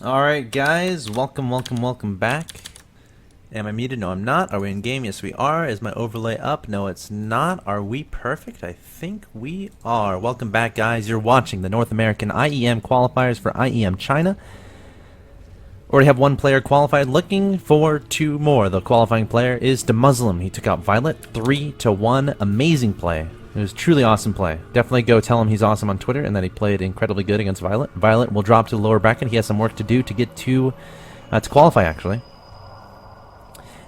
Alright guys, welcome back. Am I muted? No, I'm not. Are we in game? Yes we are. Is my overlay up? No, it's not. Are we perfect? I think we are. Welcome back guys. You're watching the North American IEM qualifiers for IEM China. Already have one player qualified, looking for two more. The qualifying player is DeMuslim. He took out Violet 3-1. Amazing play. It was truly awesome play. Definitely go tell him he's awesome on Twitter and that he played incredibly good against Violet. Violet will drop to the lower bracket. He has some work to do to get to qualify, actually.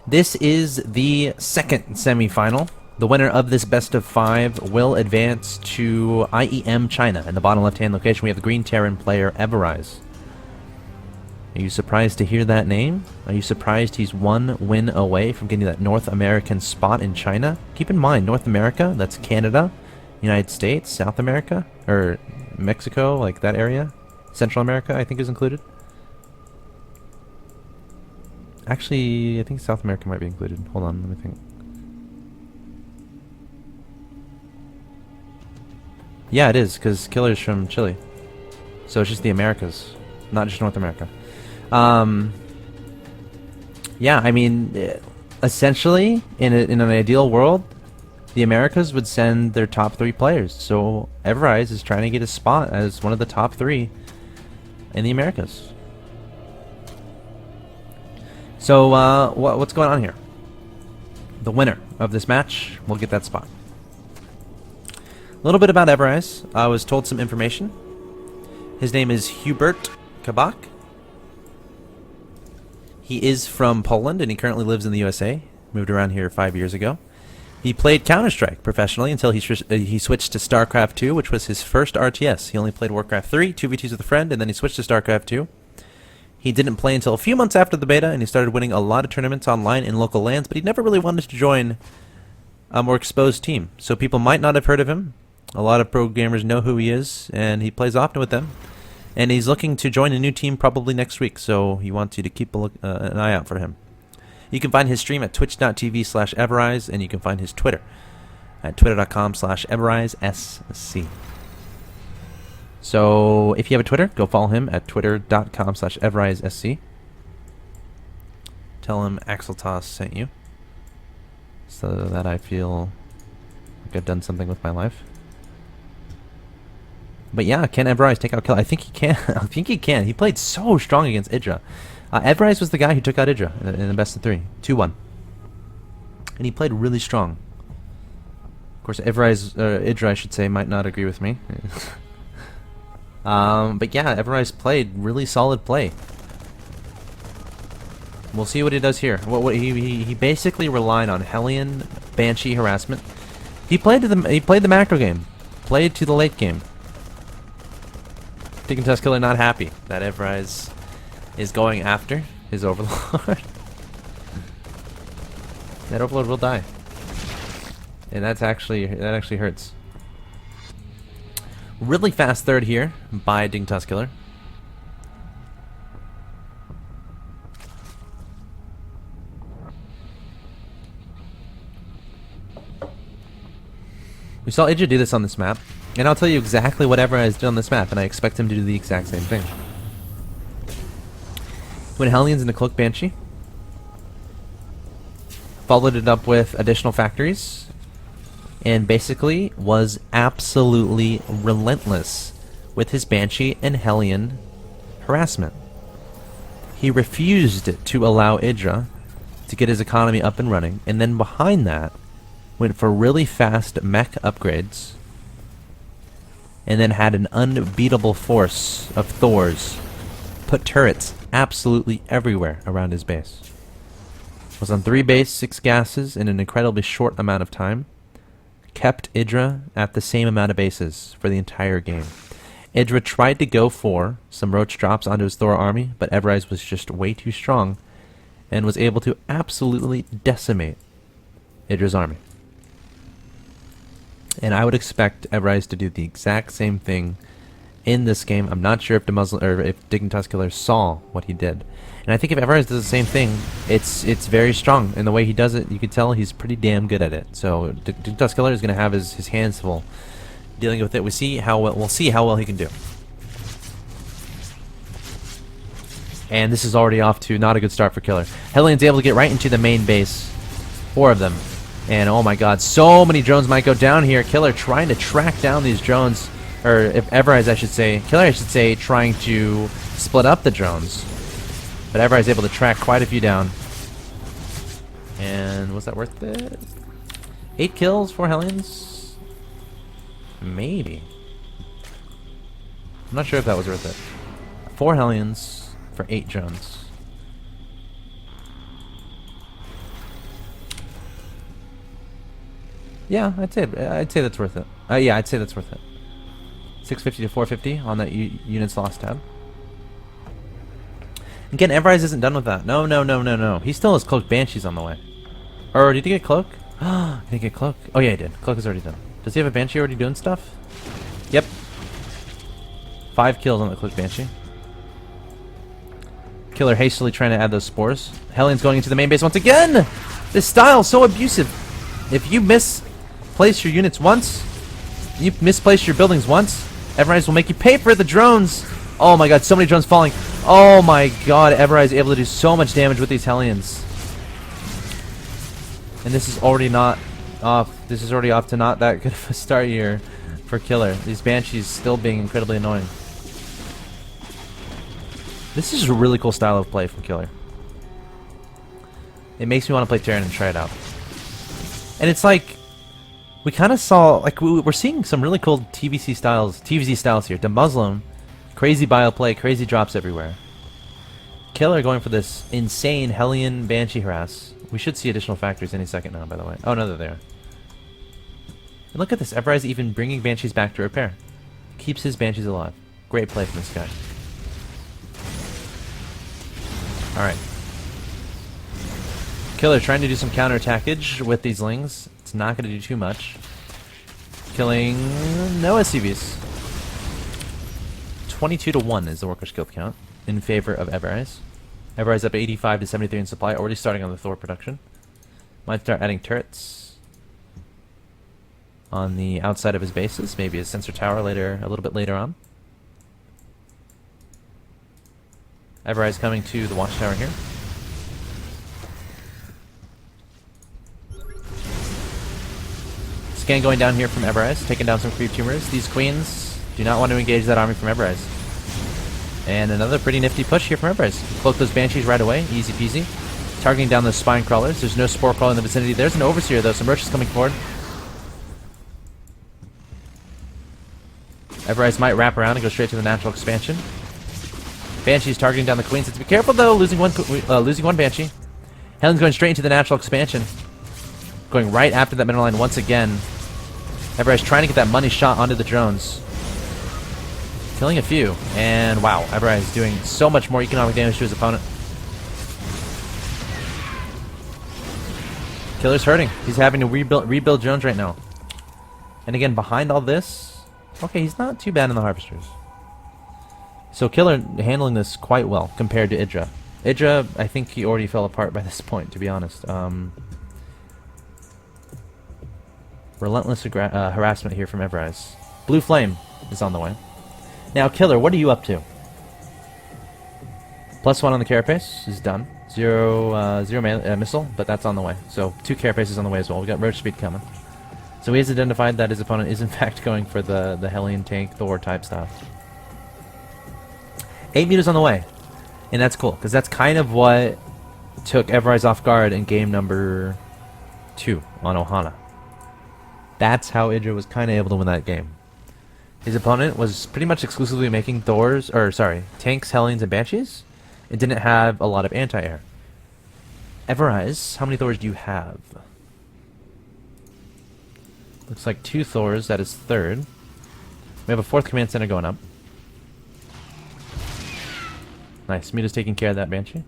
This is the second semifinal. The winner of this best of 5 will advance to IEM China. In the bottom left-hand location, we have the Green Terran player Everize. Are you surprised to hear that name? Are you surprised he's one win away from getting that North American spot in China? Keep in mind, North America, that's Canada, United States, South America, or Mexico, like that area. Central America, I think, is included. Actually, I think South America might be included. Hold on, let me think. Yeah, it is, because Killer's from Chile. So it's just the Americas, not just North America. Yeah, I mean, essentially, in an ideal world, the Americas would send their top 3 players. So Everize is trying to get a spot as one of the top 3 in the Americas. So what's going on here? The winner of this match will get that spot. A little bit about Everize. I was told some information. His name is Hubert Kabak. He is from Poland, and he currently lives in the USA. Moved around here 5 years ago. He played Counter-Strike professionally until he switched to StarCraft 2, which was his first RTS. He only played Warcraft 3, 2v2s with a friend, and then he switched to StarCraft 2. He didn't play until a few months after the beta, and he started winning a lot of tournaments online in local lands, but he never really wanted to join a more exposed team. So people might not have heard of him. A lot of pro gamers know who he is, and he plays often with them. And he's looking to join a new team probably next week, so he wants you to keep an eye out for him. You can find his stream at twitch.tv/Everize, and you can find his Twitter at twitter.com/EverizeSC. So if you have a Twitter, go follow him at twitter.com/EverizeSC. Tell him Axeltoss sent you, so that I feel like I've done something with my life. But yeah, can Everize take out Killer? I think he can. I think he can. He played so strong against Idra. Everize was the guy who took out Idra in the best of 3. 2-1. And he played really strong. Of course, Idra, I should say, might not agree with me. But yeah, Everize played really solid play. We'll see what he does here. He basically relied on Hellion Banshee harassment. He played the macro game. Played to the late game. dKiller not happy that Everize is going after his Overlord. That Overlord will die, and that actually hurts. Really fast third here by dKiller. We saw Idra do this on this map. And I'll tell you exactly what Everize did on this map, and I expect him to do the exact same thing. Went Hellions into Cloak Banshee. Followed it up with additional factories. And basically was absolutely relentless with his Banshee and Hellion harassment. He refused to allow Idra to get his economy up and running, and then behind that went for really fast mech upgrades, and then had an unbeatable force of Thors. Put turrets absolutely everywhere around his base. Was on 3 base, 6 gases in an incredibly short amount of time. Kept Idra at the same amount of bases for the entire game. Idra tried to go for some roach drops onto his Thor army, but Everize was just way too strong and was able to absolutely decimate Idra's army. And I would expect Everize to do the exact same thing in this game. I'm not sure if dKiller saw what he did. And I think if Everize does the same thing, it's very strong. And the way he does it, you can tell he's pretty damn good at it. So dKiller is going to have his hands full dealing with it. We'll see how well he can do. And this is already off to not a good start for Killer. Hellions able to get right into the main base. 4 of them. And oh my god, so many drones might go down here. Killer trying to track down these drones. Or if Everize, I should say. Killer, I should say, trying to split up the drones. But Everize able to track quite a few down. And was that worth it? 8 kills, 4 Hellions? Maybe. I'm not sure if that was worth it. 4 Hellions for 8 drones. Yeah, I'd say that's worth it. Yeah, I'd say that's worth it. 650 to 450 on that units lost tab. Again, Everize isn't done with that. No. He still has Cloaked Banshees on the way. Or did he get Cloak? Did he get Cloak? Oh yeah, he did. Cloak is already done. Does he have a Banshee already doing stuff? Yep. 5 kills on the Cloaked Banshee. Killer hastily trying to add those spores. Hellions going into the main base once again! This style is so abusive. If you misplace your units once, you misplace your buildings once, Everize will make you pay for the drones. Oh my god, so many drones falling. Oh my god, Everize is able to do so much damage with these Hellions. And this is already not off. This is already off to not that good of a start here for Killer. These Banshees still being incredibly annoying. This is a really cool style of play from Killer. It makes me want to play Terran and try it out. And it's like, we kind of saw, like, we're seeing some really cool TVZ styles here. The Muslim, crazy bio play, crazy drops everywhere. Killer going for this insane Hellion Banshee harass. We should see additional factories any second now, by the way. Oh, no, they're there. And look at this, Everize even bringing Banshees back to repair. Keeps his Banshees alive. Great play from this guy. Alright. Killer trying to do some counterattackage with these Lings. It's not going to do too much. Killing no SCVs. 22 to 1 is the worker skill count in favor of Everize. Everize up 85 to 73 in supply, already starting on the Thor production. Might start adding turrets on the outside of his bases, maybe a sensor tower later, a little bit later on. Everize coming to the watchtower here. Scan going down here from Everize, taking down some creep tumors. These queens do not want to engage that army from Everize. And another pretty nifty push here from Everize. Cloak those Banshees right away, easy peasy. Targeting down those Spine Crawlers. There's no Spore Crawler in the vicinity. There's an Overseer though, some Roaches coming forward. Everize might wrap around and go straight to the natural expansion. Banshee's targeting down the Queens. Be careful though, losing one Banshee. Hellions going straight into the natural expansion. Going right after that middle line once again. Everize trying to get that money shot onto the drones. Killing a few. And wow, Everize doing so much more economic damage to his opponent. Killer's hurting. He's having to rebuild drones right now. And again, behind all this, okay, he's not too bad in the Harvesters. So Killer handling this quite well compared to Idra. Idra, I think he already fell apart by this point, to be honest. Relentless harassment here from Everize. Blue Flame is on the way. Now, Killer, what are you up to? +1 on the Carapace is done. Zero missile, but that's on the way. So 2 Carapaces on the way as well. We got Roach Speed coming. So he has identified that his opponent is in fact going for the Hellion tank Thor type stuff. 8 meters on the way. And that's cool, because that's kind of what took Everize off guard in game number 2 on Ohana. That's how Idra was kind of able to win that game. His opponent was pretty much exclusively making tanks, Hellions, and Banshees. It didn't have a lot of anti-air. Everize, how many Thors do you have? Looks like 2 Thors, that is 3rd. We have a 4th command center going up. Nice, Muta's taking care of that Banshee.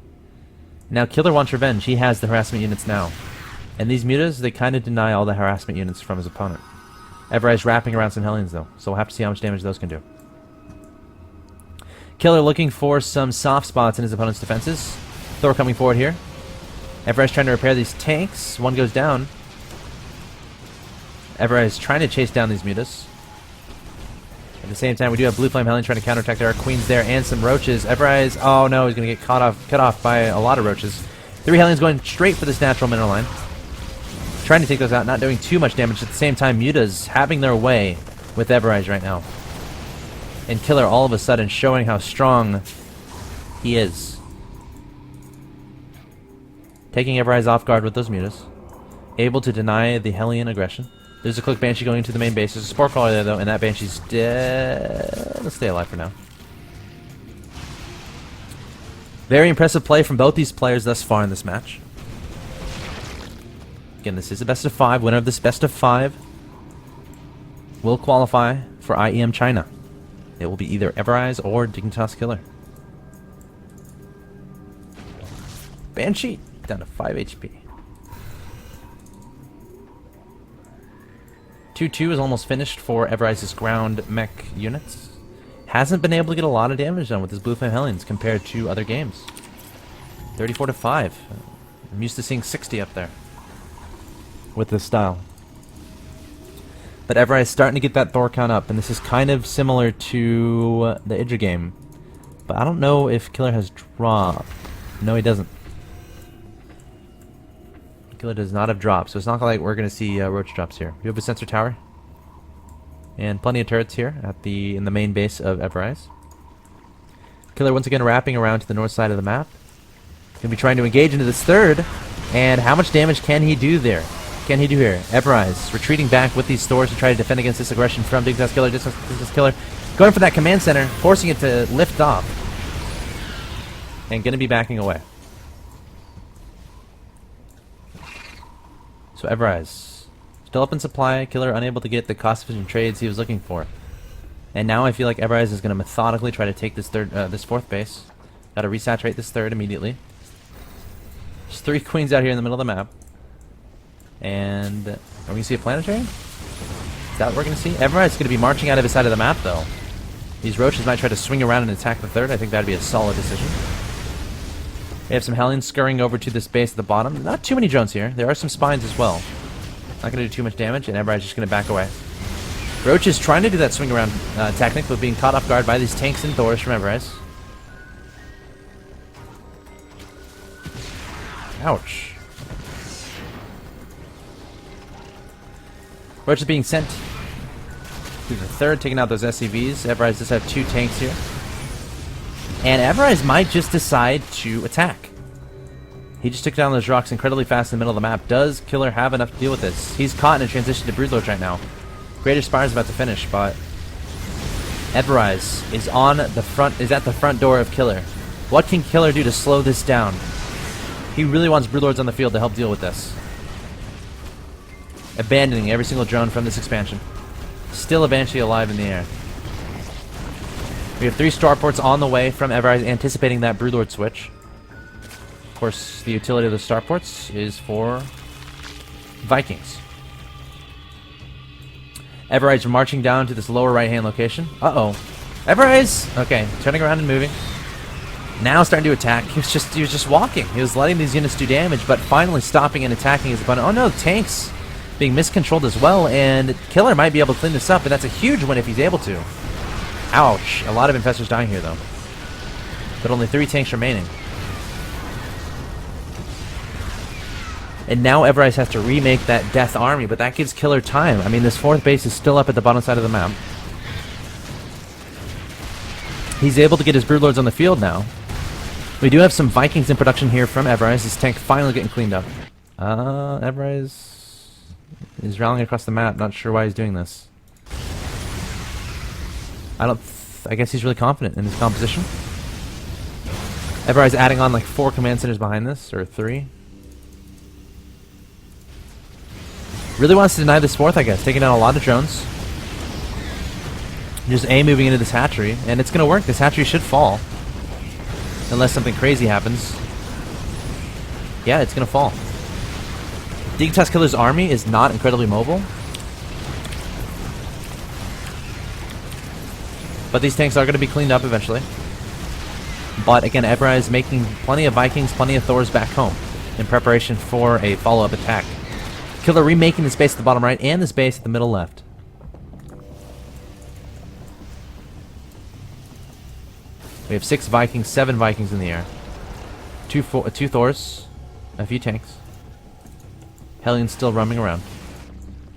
Now Killer wants revenge, he has the harassment units now. And these Mutas, they kind of deny all the harassment units from his opponent. Everize wrapping around some Hellions though, so we'll have to see how much damage those can do. Killer looking for some soft spots in his opponent's defenses. Thor coming forward here. Everize trying to repair these tanks. One goes down. Everize trying to chase down these Mutas. At the same time, we do have Blue Flame Hellion trying to counterattack. There are queens there and some roaches. Everize, oh no, he's going to get cut off by a lot of roaches. 3 Hellions going straight for this natural mineral line. Trying to take those out, not doing too much damage. At the same time, Muta's having their way with Everize right now. And Killer all of a sudden showing how strong he is. Taking Everize off guard with those Mutas. Able to deny the Hellion aggression. There's a Click Banshee going into the main base. There's a Spore Crawler there, though, and that Banshee's dead. Let's stay alive for now. Very impressive play from both these players thus far in this match. Again, this is a best of 5. Winner of this best of 5 will qualify for IEM China. It will be either Everize or dKiller. Banshee down to 5 HP. 2-2 is almost finished for Everize's ground mech units. Hasn't been able to get a lot of damage done with his Blue Flame Hellions compared to other games. 34-5. I'm used to seeing 60 up there with this style. But Everize is starting to get that Thor count up, and this is kind of similar to the Idra game. But I don't know if Killer has drop. No, he doesn't. Killer does not have drops, so it's not like we're going to see roach drops here. We have a sensor tower. And plenty of turrets here at in the main base of Everize. Killer once again wrapping around to the north side of the map. Going to be trying to engage into this third. And how much damage can he do there? Can he do here? Everize retreating back with these stores to try to defend against this aggression from dKiller. dKiller going for that command center, forcing it to lift off. And going to be backing away. So Everize still up in supply. Killer unable to get the cost-efficient trades he was looking for. And now I feel like Everize is going to methodically try to take this this fourth base. Got to resaturate this third immediately. There's 3 queens out here in the middle of the map. And are we going to see a planetary? Is that what we're going to see? Everize is going to be marching out of his side of the map, though. These roaches might try to swing around and attack the third. I think that would be a solid decision. We have some Hellions scurrying over to this base at the bottom. Not too many drones here. There are some spines as well. Not going to do too much damage, and Everize is just going to back away. Roach is trying to do that swing around technique, but being caught off guard by these tanks and Thors from Everize. Ouch. Roach is being sent to the third, taking out those SCVs. Everize does have 2 tanks here. And Everize might just decide to attack. He just took down those rocks incredibly fast in the middle of the map. Does Killer have enough to deal with this? He's caught in a transition to Broodlords right now. Greater Spire is about to finish, but Everize is at the front door of Killer. What can Killer do to slow this down? He really wants Broodlords on the field to help deal with this. Abandoning every single drone from this expansion. Still a Banshee alive in the air. We have 3 starports on the way from Everize, anticipating that Broodlord switch. Of course, the utility of the starports is for Vikings. Everize marching down to this lower right-hand location. Uh-oh. Everize! Okay, turning around and moving. Now starting to attack. He was just walking. He was letting these units do damage, but finally stopping and attacking his opponent. Oh no, tanks being miscontrolled as well, and Killer might be able to clean this up, and that's a huge win if he's able to. Ouch. A lot of infestors dying here, though. But only 3 tanks remaining. And now Everize has to remake that Death Army, but that gives Killer time. I mean, this 4th base is still up at the bottom side of the map. He's able to get his Broodlords on the field now. We do have some Vikings in production here from Everize. His tank finally getting cleaned up. Everize is rallying across the map. Not sure why he's doing this. I guess he's really confident in his composition. Everize adding on like 4 command centers behind this, or 3. Really wants to deny this 4th, I guess. Taking down a lot of drones. Just A moving into this hatchery, and it's going to work. This hatchery should fall. Unless something crazy happens. Yeah, it's going to fall. dKiller's army is not incredibly mobile. But these tanks are going to be cleaned up eventually. But again, Everize making plenty of Vikings, plenty of Thors back home in preparation for a follow-up attack. Killer remaking this base at the bottom right and this base at the middle left. We have 6 Vikings, 7 Vikings in the air. 2 Thors, a few tanks. Hellions still roaming around.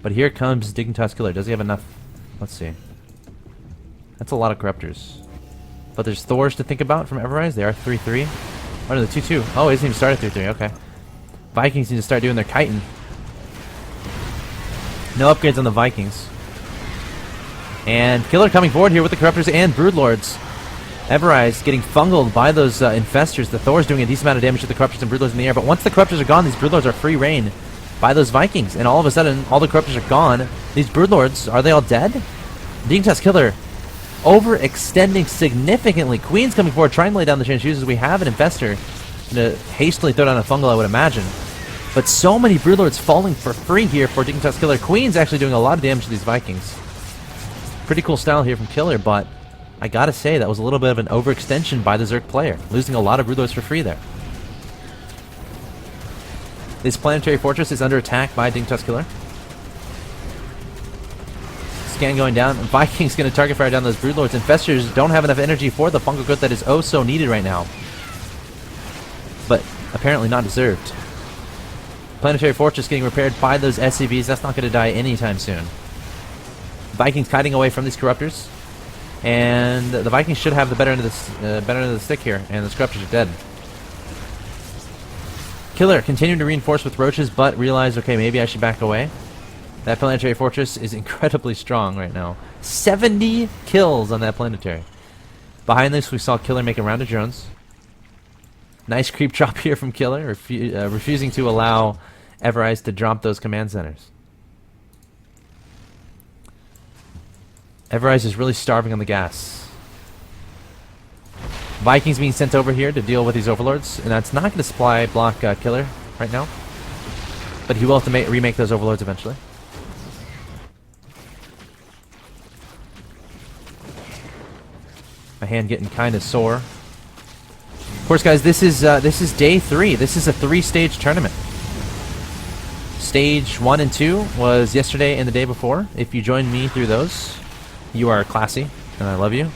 But here comes dKiller. Does he have enough? Let's see. That's a lot of Corruptors. But there's Thors to think about from Everize. They are 3-3. Oh, no, the 2-2. Oh, he doesn't even start at 3-3. Okay. Vikings need to start doing their kiting. No upgrades on the Vikings. And Killer coming forward here with the Corruptors and Broodlords. Everize getting fungled by those Infestors. The Thor's doing a decent amount of damage to the Corruptors and Broodlords in the air. But once the Corruptors are gone, these Broodlords are free reign by those Vikings. And all of a sudden, all the Corruptors are gone. These Broodlords, are they all dead? dKiller overextending significantly. Queen's coming forward, trying to lay down the chain of shoes as we have an Infestor. To hastily throw down a fungal, I would imagine. But so many Broodlords falling for free here for dKiller. Queen's actually doing a lot of damage to these Vikings. Pretty cool style here from Killer, but I gotta say that was a little bit of an overextension by the Zerg player, losing a lot of Broodlords for free there. This planetary fortress is under attack by dKiller. Scan going down. Vikings going to target fire down those Broodlords. Infestors don't have enough energy for the fungal growth that is oh so needed right now. But apparently not deserved. Planetary fortress getting repaired by those SCVs. That's not going to die anytime soon. Vikings kiting away from these Corruptors. And the Vikings should have the better end of the stick here. And the Corruptors are dead. Killer continuing to reinforce with roaches, but realize, okay, maybe I should back away. That planetary fortress is incredibly strong right now. 70 kills on that planetary. Behind this, we saw Killer make a round of drones. Nice creep drop here from Killer, refusing to allow Everize to drop those command centers. Everize is really starving on the gas. Vikings being sent over here to deal with these Overlords, and that's not going to supply block Killer right now. But he will have to remake those Overlords eventually. My hand getting kind of sore. Of course, guys, this is day 3. This is a 3-stage tournament. Stage 1 and 2 was yesterday and the day before. If you joined me through those, you are classy, and I love you.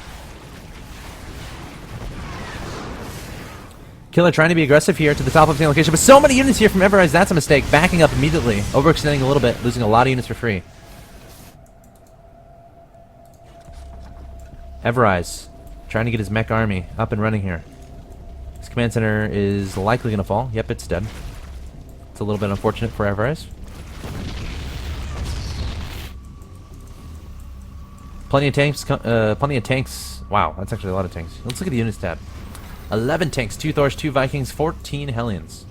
Killer trying to be aggressive here to the top of the location, but so many units here from Everize, that's a mistake. Backing up immediately, overextending a little bit, losing a lot of units for free. Everize trying to get his mech army up and running here. His command center is likely going to fall. Yep, it's dead. It's a little bit unfortunate for Everize. Plenty of tanks. Plenty of tanks. Wow, that's actually a lot of tanks. Let's look at the units tab. 11 tanks, 2 Thors, 2 Vikings, 14 Hellions.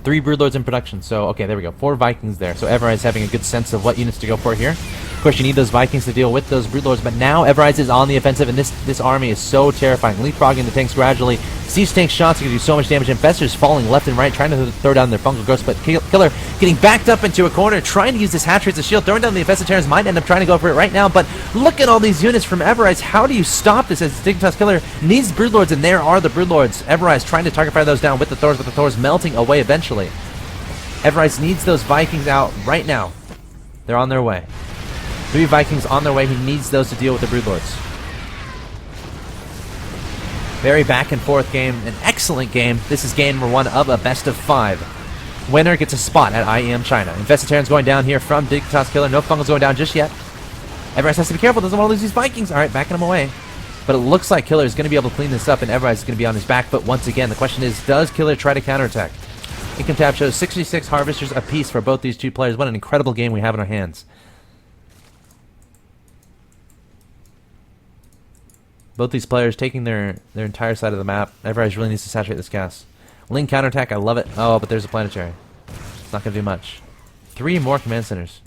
3 Broodlords in production. So, okay, there we go. 4 Vikings there. So Everize having a good sense of what units to go for here. Of course, you need those Vikings to deal with those Broodlords, but now Everize is on the offensive, and this army is so terrifying. Leapfrogging the tanks gradually. Siege tank shots are going to do so much damage. Infestors falling left and right, trying to throw down their fungal growths, but Killer getting backed up into a corner, trying to use this hatchery as a shield, throwing down the infested Terrans, might end up trying to go for it right now, but look at all these units from Everize. How do you stop this as dKiller needs Broodlords, and there are the Broodlords. Everize trying to target fire those down with the Thors melting away eventually. Everize needs those Vikings out right now. They're on their way. 3 Vikings on their way. He needs those to deal with the Broodlords. Very back and forth game. An excellent game. This is game number 1 of a best of 5. Winner gets a spot at IEM China. Infested Terrans going down here from dKiller. No fungals going down just yet. Everize has to be careful. Doesn't want to lose these Vikings. Alright, backing them away. But it looks like Killer is going to be able to clean this up, and Everize is going to be on his back. But once again, the question is, does Killer try to counterattack? Income tab shows 66 harvesters apiece for both these two players. What an incredible game we have in our hands. Both these players taking their entire side of the map. Everize really needs to saturate this gas. Link counterattack, I love it. Oh, but there's a planetary. It's not going to do much. 3 more command centers.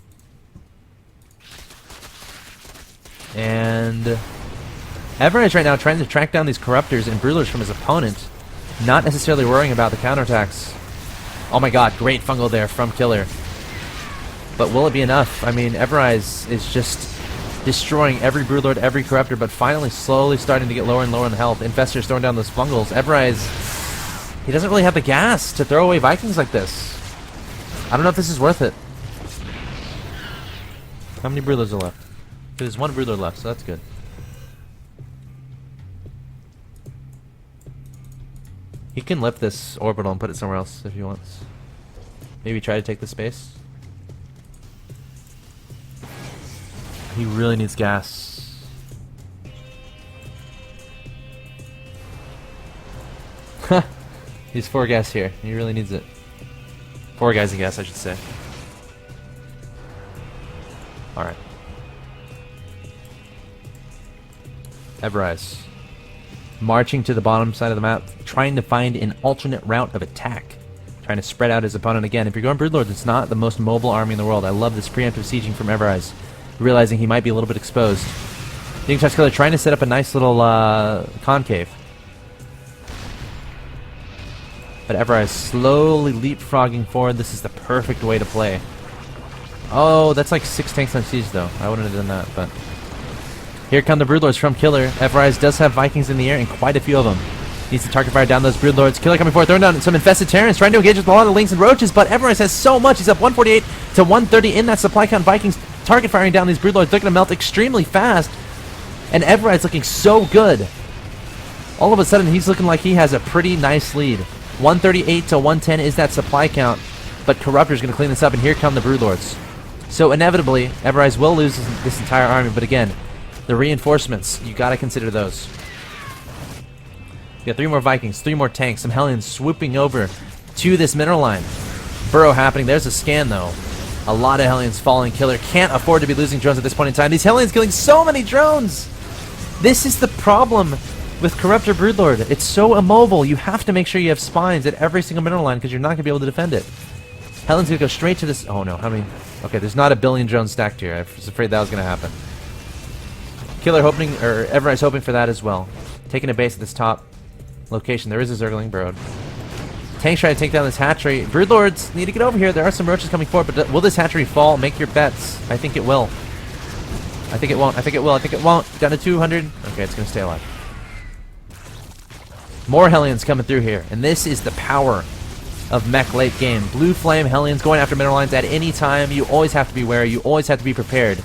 And Everize right now trying to track down these Corruptors and Broodlords from his opponent. Not necessarily worrying about the counterattacks. Oh my god, great fungal there from Killer. But will it be enough? I mean, Everize is just destroying every Broodlord, every Corruptor, but finally slowly starting to get lower and lower in the health. Infestors throwing down those fungals. Everize, he doesn't really have the gas to throw away Vikings like this. I don't know if this is worth it. How many Broodlords are left? There's 1 Broodlord left, so that's good. He can lift this orbital and put it somewhere else if he wants. Maybe try to take the space. He really needs gas. He's 4 gas here. He really needs it. 4 guys in gas, I should say. Alright. Everize. Marching to the bottom side of the map, trying to find an alternate route of attack. Trying to spread out his opponent again. If you're going Broodlords, it's not the most mobile army in the world. I love this preemptive sieging from Everize. Realizing he might be a little bit exposed. dKiller trying to set up a nice little concave. But Everize slowly leapfrogging forward. This is the perfect way to play. Oh, that's like 6 tanks on siege though. I wouldn't have done that, but... Here come the Broodlords from Killer. Everize does have Vikings in the air, and quite a few of them. Needs to target fire down those Broodlords. Killer coming forward, throwing down some infested Terrans, trying to engage with a lot of Lynx and Roaches, but Everize has so much. He's up 148 to 130 in that supply count. Vikings target firing down these Broodlords. They're going to melt extremely fast. And Everize looking so good. All of a sudden, he's looking like he has a pretty nice lead. 138 to 110 is that supply count, but Corruptor's going to clean this up, and here come the Broodlords. So inevitably, Everize will lose this entire army, but again, the reinforcements, you gotta consider those. You got 3 more Vikings, 3 more tanks, some Hellions swooping over to this mineral line. Burrow happening. There's a scan though. A lot of Hellions falling. Killer can't afford to be losing drones at this point in time. These Hellions killing so many drones! This is the problem with Corruptor Broodlord. It's so immobile. You have to make sure you have spines at every single mineral line because you're not gonna be able to defend it. Hellions gonna go straight to this. Oh no, how many? Okay, there's not a billion drones stacked here. I was afraid that was gonna happen. Killer hoping, or Everize hoping for that as well. Taking a base at this top location. There is a Zergling Brood. Tanks trying to take down this hatchery. Broodlords need to get over here. There are some roaches coming forward, but will this hatchery fall? Make your bets. I think it will. I think it won't. I think it will. I think it won't. Down to 200. Okay, it's going to stay alive. More Hellions coming through here. And this is the power of mech late game. Blue Flame Hellions going after mineral lines at any time. You always have to be wary. You always have to be prepared.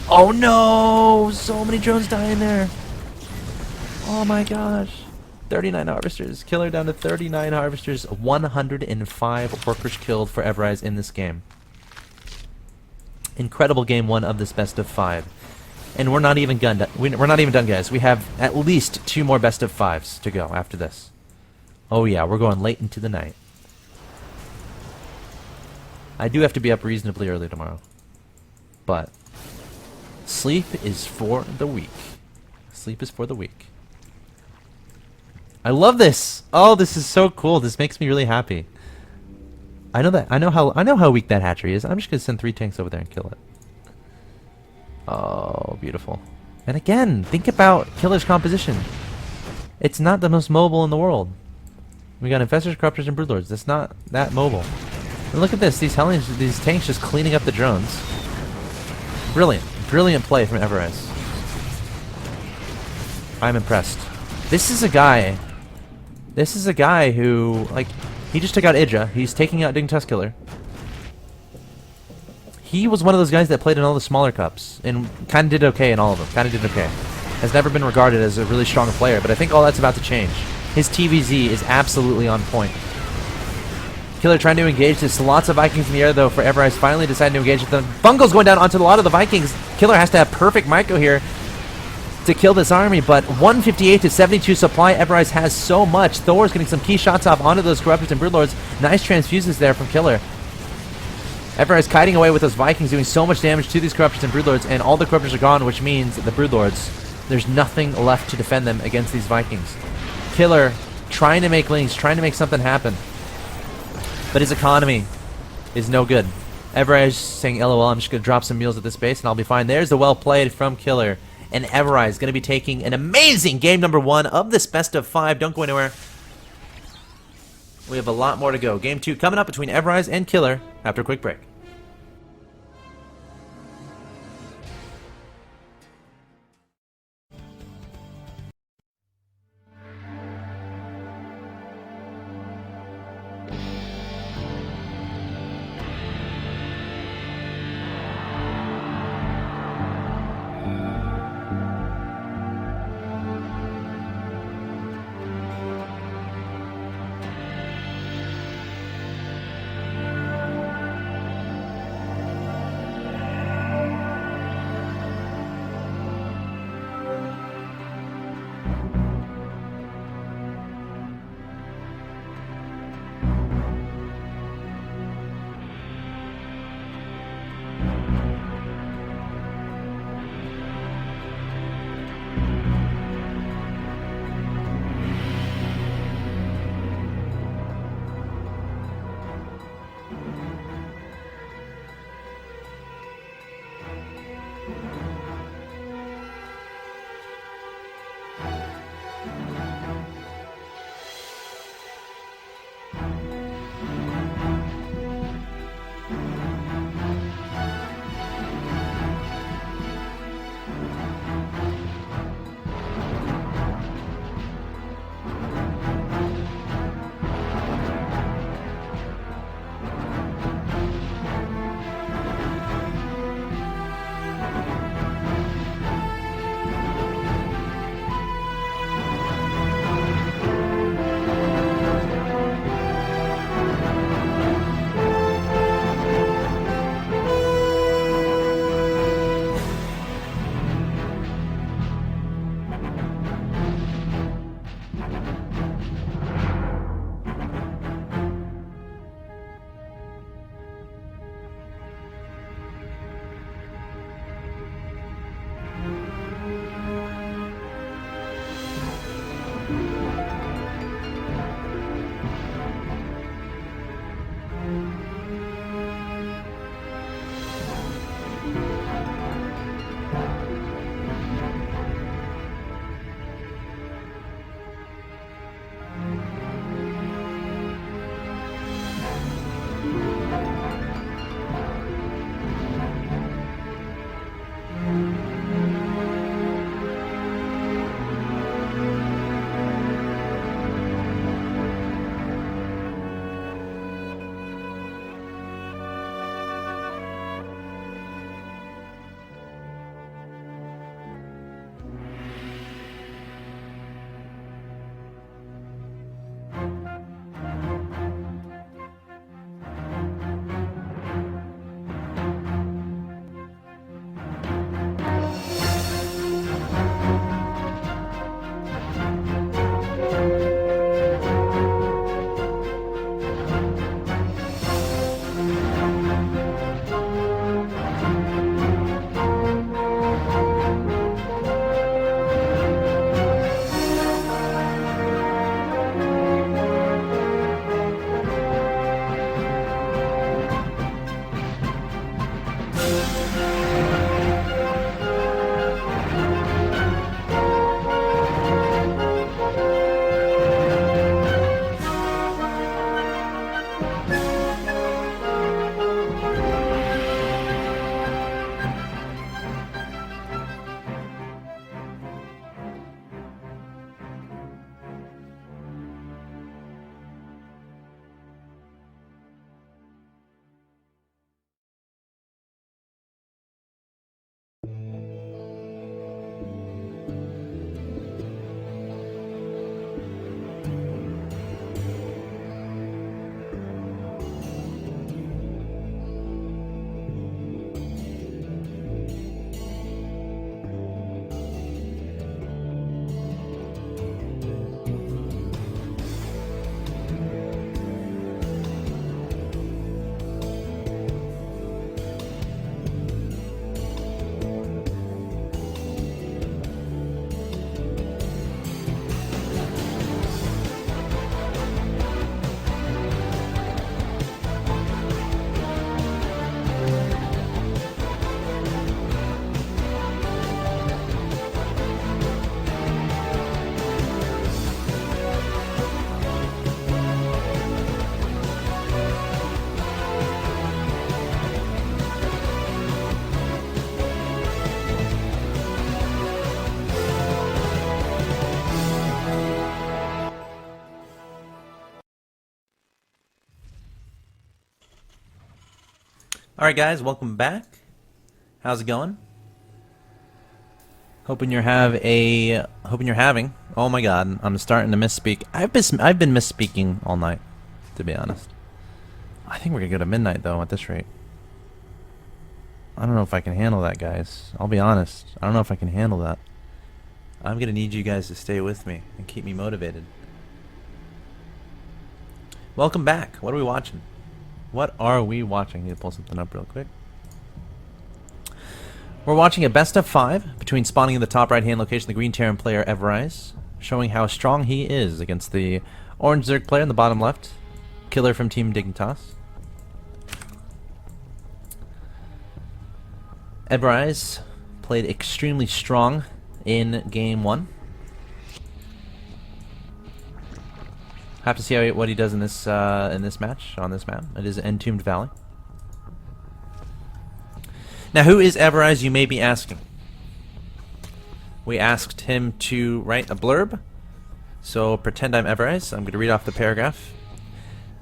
Oh no! So many drones dying there. Oh my gosh. 39 harvesters. Killer down to 39 harvesters. 105 workers killed for Everize in this game. Incredible game 1 of this best of 5. And we're not even done. We're not even done, guys. We have at least 2 more best of 5s to go after this. Oh yeah, we're going late into the night. I do have to be up reasonably early tomorrow. But sleep is for the weak. Sleep is for the weak. I love this. Oh, this is so cool. This makes me really happy. I know that. I know how weak that hatchery is. I'm just gonna send 3 tanks over there and kill it. Oh, beautiful. And again, think about Killer's composition. It's not the most mobile in the world. We got Infestors, Corruptors, and Broodlords. That's not that mobile. And look at this. These Hellions, these tanks just cleaning up the drones. Brilliant. Brilliant play from Everize. I'm impressed. This is a guy who, like, he just took out Idra. He's taking out dKiller. He was one of those guys that played in all the smaller cups and kind of did okay in all of them. Kind of did okay. Has never been regarded as a really strong player, but I think all that's about to change. His TVZ is absolutely on point. Killer trying to engage this. Lots of Vikings in the air, though, for Everize finally deciding to engage with them. Fungal's going down onto a lot of the Vikings. Killer has to have perfect micro here to kill this army, but 158 to 72 supply. Everize has so much. Thor's getting some key shots off onto those Corruptors and Broodlords. Nice transfuses there from Killer. Everize kiting away with those Vikings, doing so much damage to these Corruptors and Broodlords, and all the Corruptors are gone, which means the Broodlords, there's nothing left to defend them against these Vikings. Killer trying to make links, trying to make something happen, but his economy is no good. Everize saying, LOL, I'm just going to drop some meals at this base and I'll be fine. There's the well played from Killer. And Everize going to be taking an amazing game number 1 of this best of 5. Don't go anywhere. We have a lot more to go. Game 2 coming up between Everize and Killer after a quick break. Alright guys, welcome back. How's it going? Hoping you're having. Oh my god, I'm starting to misspeak. I've been misspeaking all night, to be honest. I think we're gonna go to midnight though at this rate. I don't know if I can handle that, guys. I'll be honest. I don't know if I can handle that. I'm gonna need you guys to stay with me and keep me motivated. Welcome back. What are we watching? What are we watching? I need to pull something up real quick. We're watching a best of 5 between spawning in the top right hand location the green Terran player Everize, showing how strong he is against the orange Zerg player in the bottom left, Killer from Team Dignitas. Everize played extremely strong in game 1. Have to see what he does in this match on this map. It is Entombed Valley. Now, who is Everize, you may be asking? We asked him to write a blurb, so pretend I'm Everize. I'm going to read off the paragraph.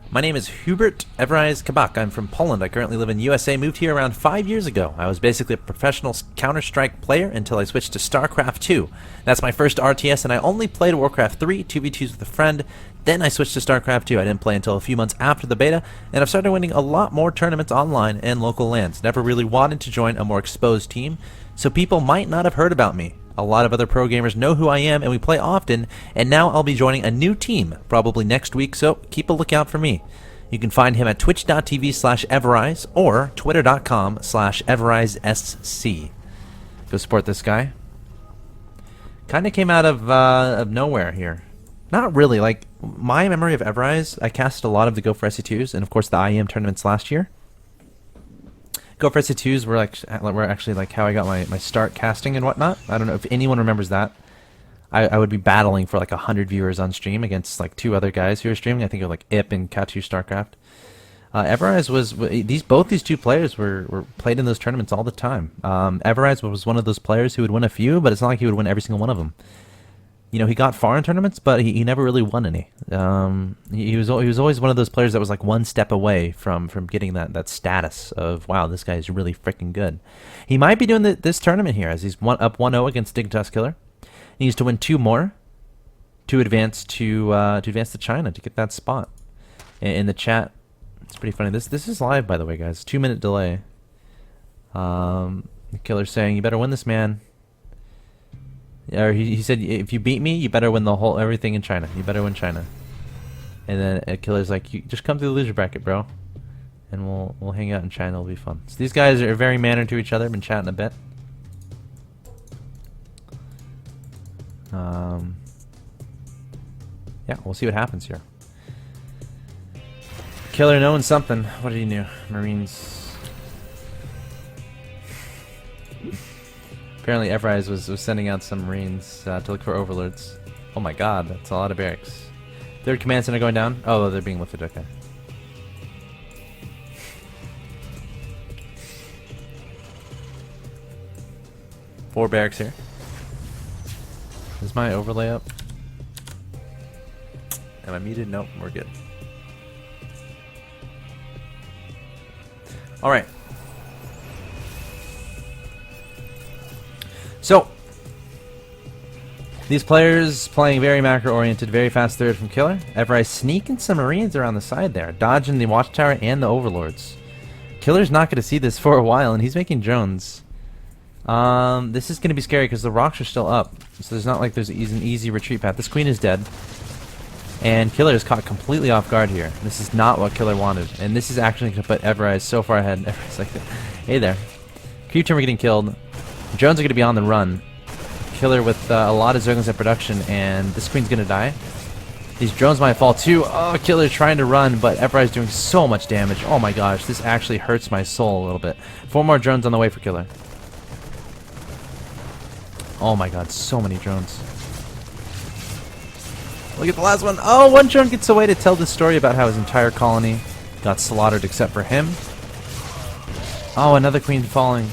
My name is Hubert Everize Kabak. I'm from Poland. I currently live in USA. Moved here around 5 years ago. I was basically a professional Counter-Strike player until I switched to StarCraft 2. That's my first RTS, and I only played Warcraft 3, 2v2s with a friend. Then I switched to StarCraft 2. I didn't play until a few months after the beta, and I've started winning a lot more tournaments online and local lands. Never really wanted to join a more exposed team, so people might not have heard about me. A lot of other pro gamers know who I am, and we play often, and now I'll be joining a new team, probably next week, so keep a lookout for me. You can find him at twitch.tv/Everize or twitter.com/EverizesC. Go support this guy. Kind of came out of nowhere here. Not really. Like, my memory of Everize, I cast a lot of the Go for SC2s, and of course the IEM tournaments last year. Go for SC2s were actually like how I got my start casting and whatnot. I don't know if anyone remembers that. I would be battling for like 100 viewers on stream against like 2 other guys who were streaming. I think it was like Ip and Katu StarCraft. Everize was both these 2 players were played in those tournaments all the time. Everize was one of those players who would win a few, but it's not like he would win every single one of them. You know, he got far in tournaments, but he never really won any. He was always one of those players that was like one step away from getting that status of, wow, this guy is really freaking good. He might be doing this tournament here as he's up 1-0 against Dignitas Killer. He needs to win 2 more to advance to China to get that spot. In the chat, it's pretty funny. This is live, by the way, guys. 2-minute delay. The Killer's saying, "You better win this, man." Or he said, "If you beat me, you better win everything in China. You better win China." And then Killer's like, "You just come through the loser bracket, bro, and we'll hang out in China. It'll be fun." So these guys are very mannered to each other. Been chatting a bit. Yeah, we'll see what happens here. Killer knowing something. What did he know? Marines. Apparently Everize was sending out some Marines to look for overlords. Oh my god, that's a lot of barracks. 3rd command center going down? Oh, they're being lifted, okay. Four barracks here. Is my overlay up? Am I muted? Nope, we're good. Alright. So, these players playing very macro-oriented, very fast 3rd from Killer. Everize sneaking some Marines around the side there, dodging the Watchtower and the Overlords. Killer's not going to see this for a while, and he's making drones. This is going to be scary because the rocks are still up, so there's not like there's an easy retreat path. This queen is dead, and Killer is caught completely off guard here. This is not what Killer wanted, and this is actually going to put Everize so far ahead. Everize like, hey there. Creep team are getting killed. Drones are going to be on the run. Killer with a lot of Zerglings in production, and this queen's going to die. These drones might fall too. Oh, Killer's trying to run, but Everize doing so much damage. Oh my gosh, this actually hurts my soul a little bit. 4 more drones on the way for Killer. Oh my god, so many drones. Look at the last one. Oh, one drone gets away to tell the story about how his entire colony got slaughtered except for him. Oh, another queen falling.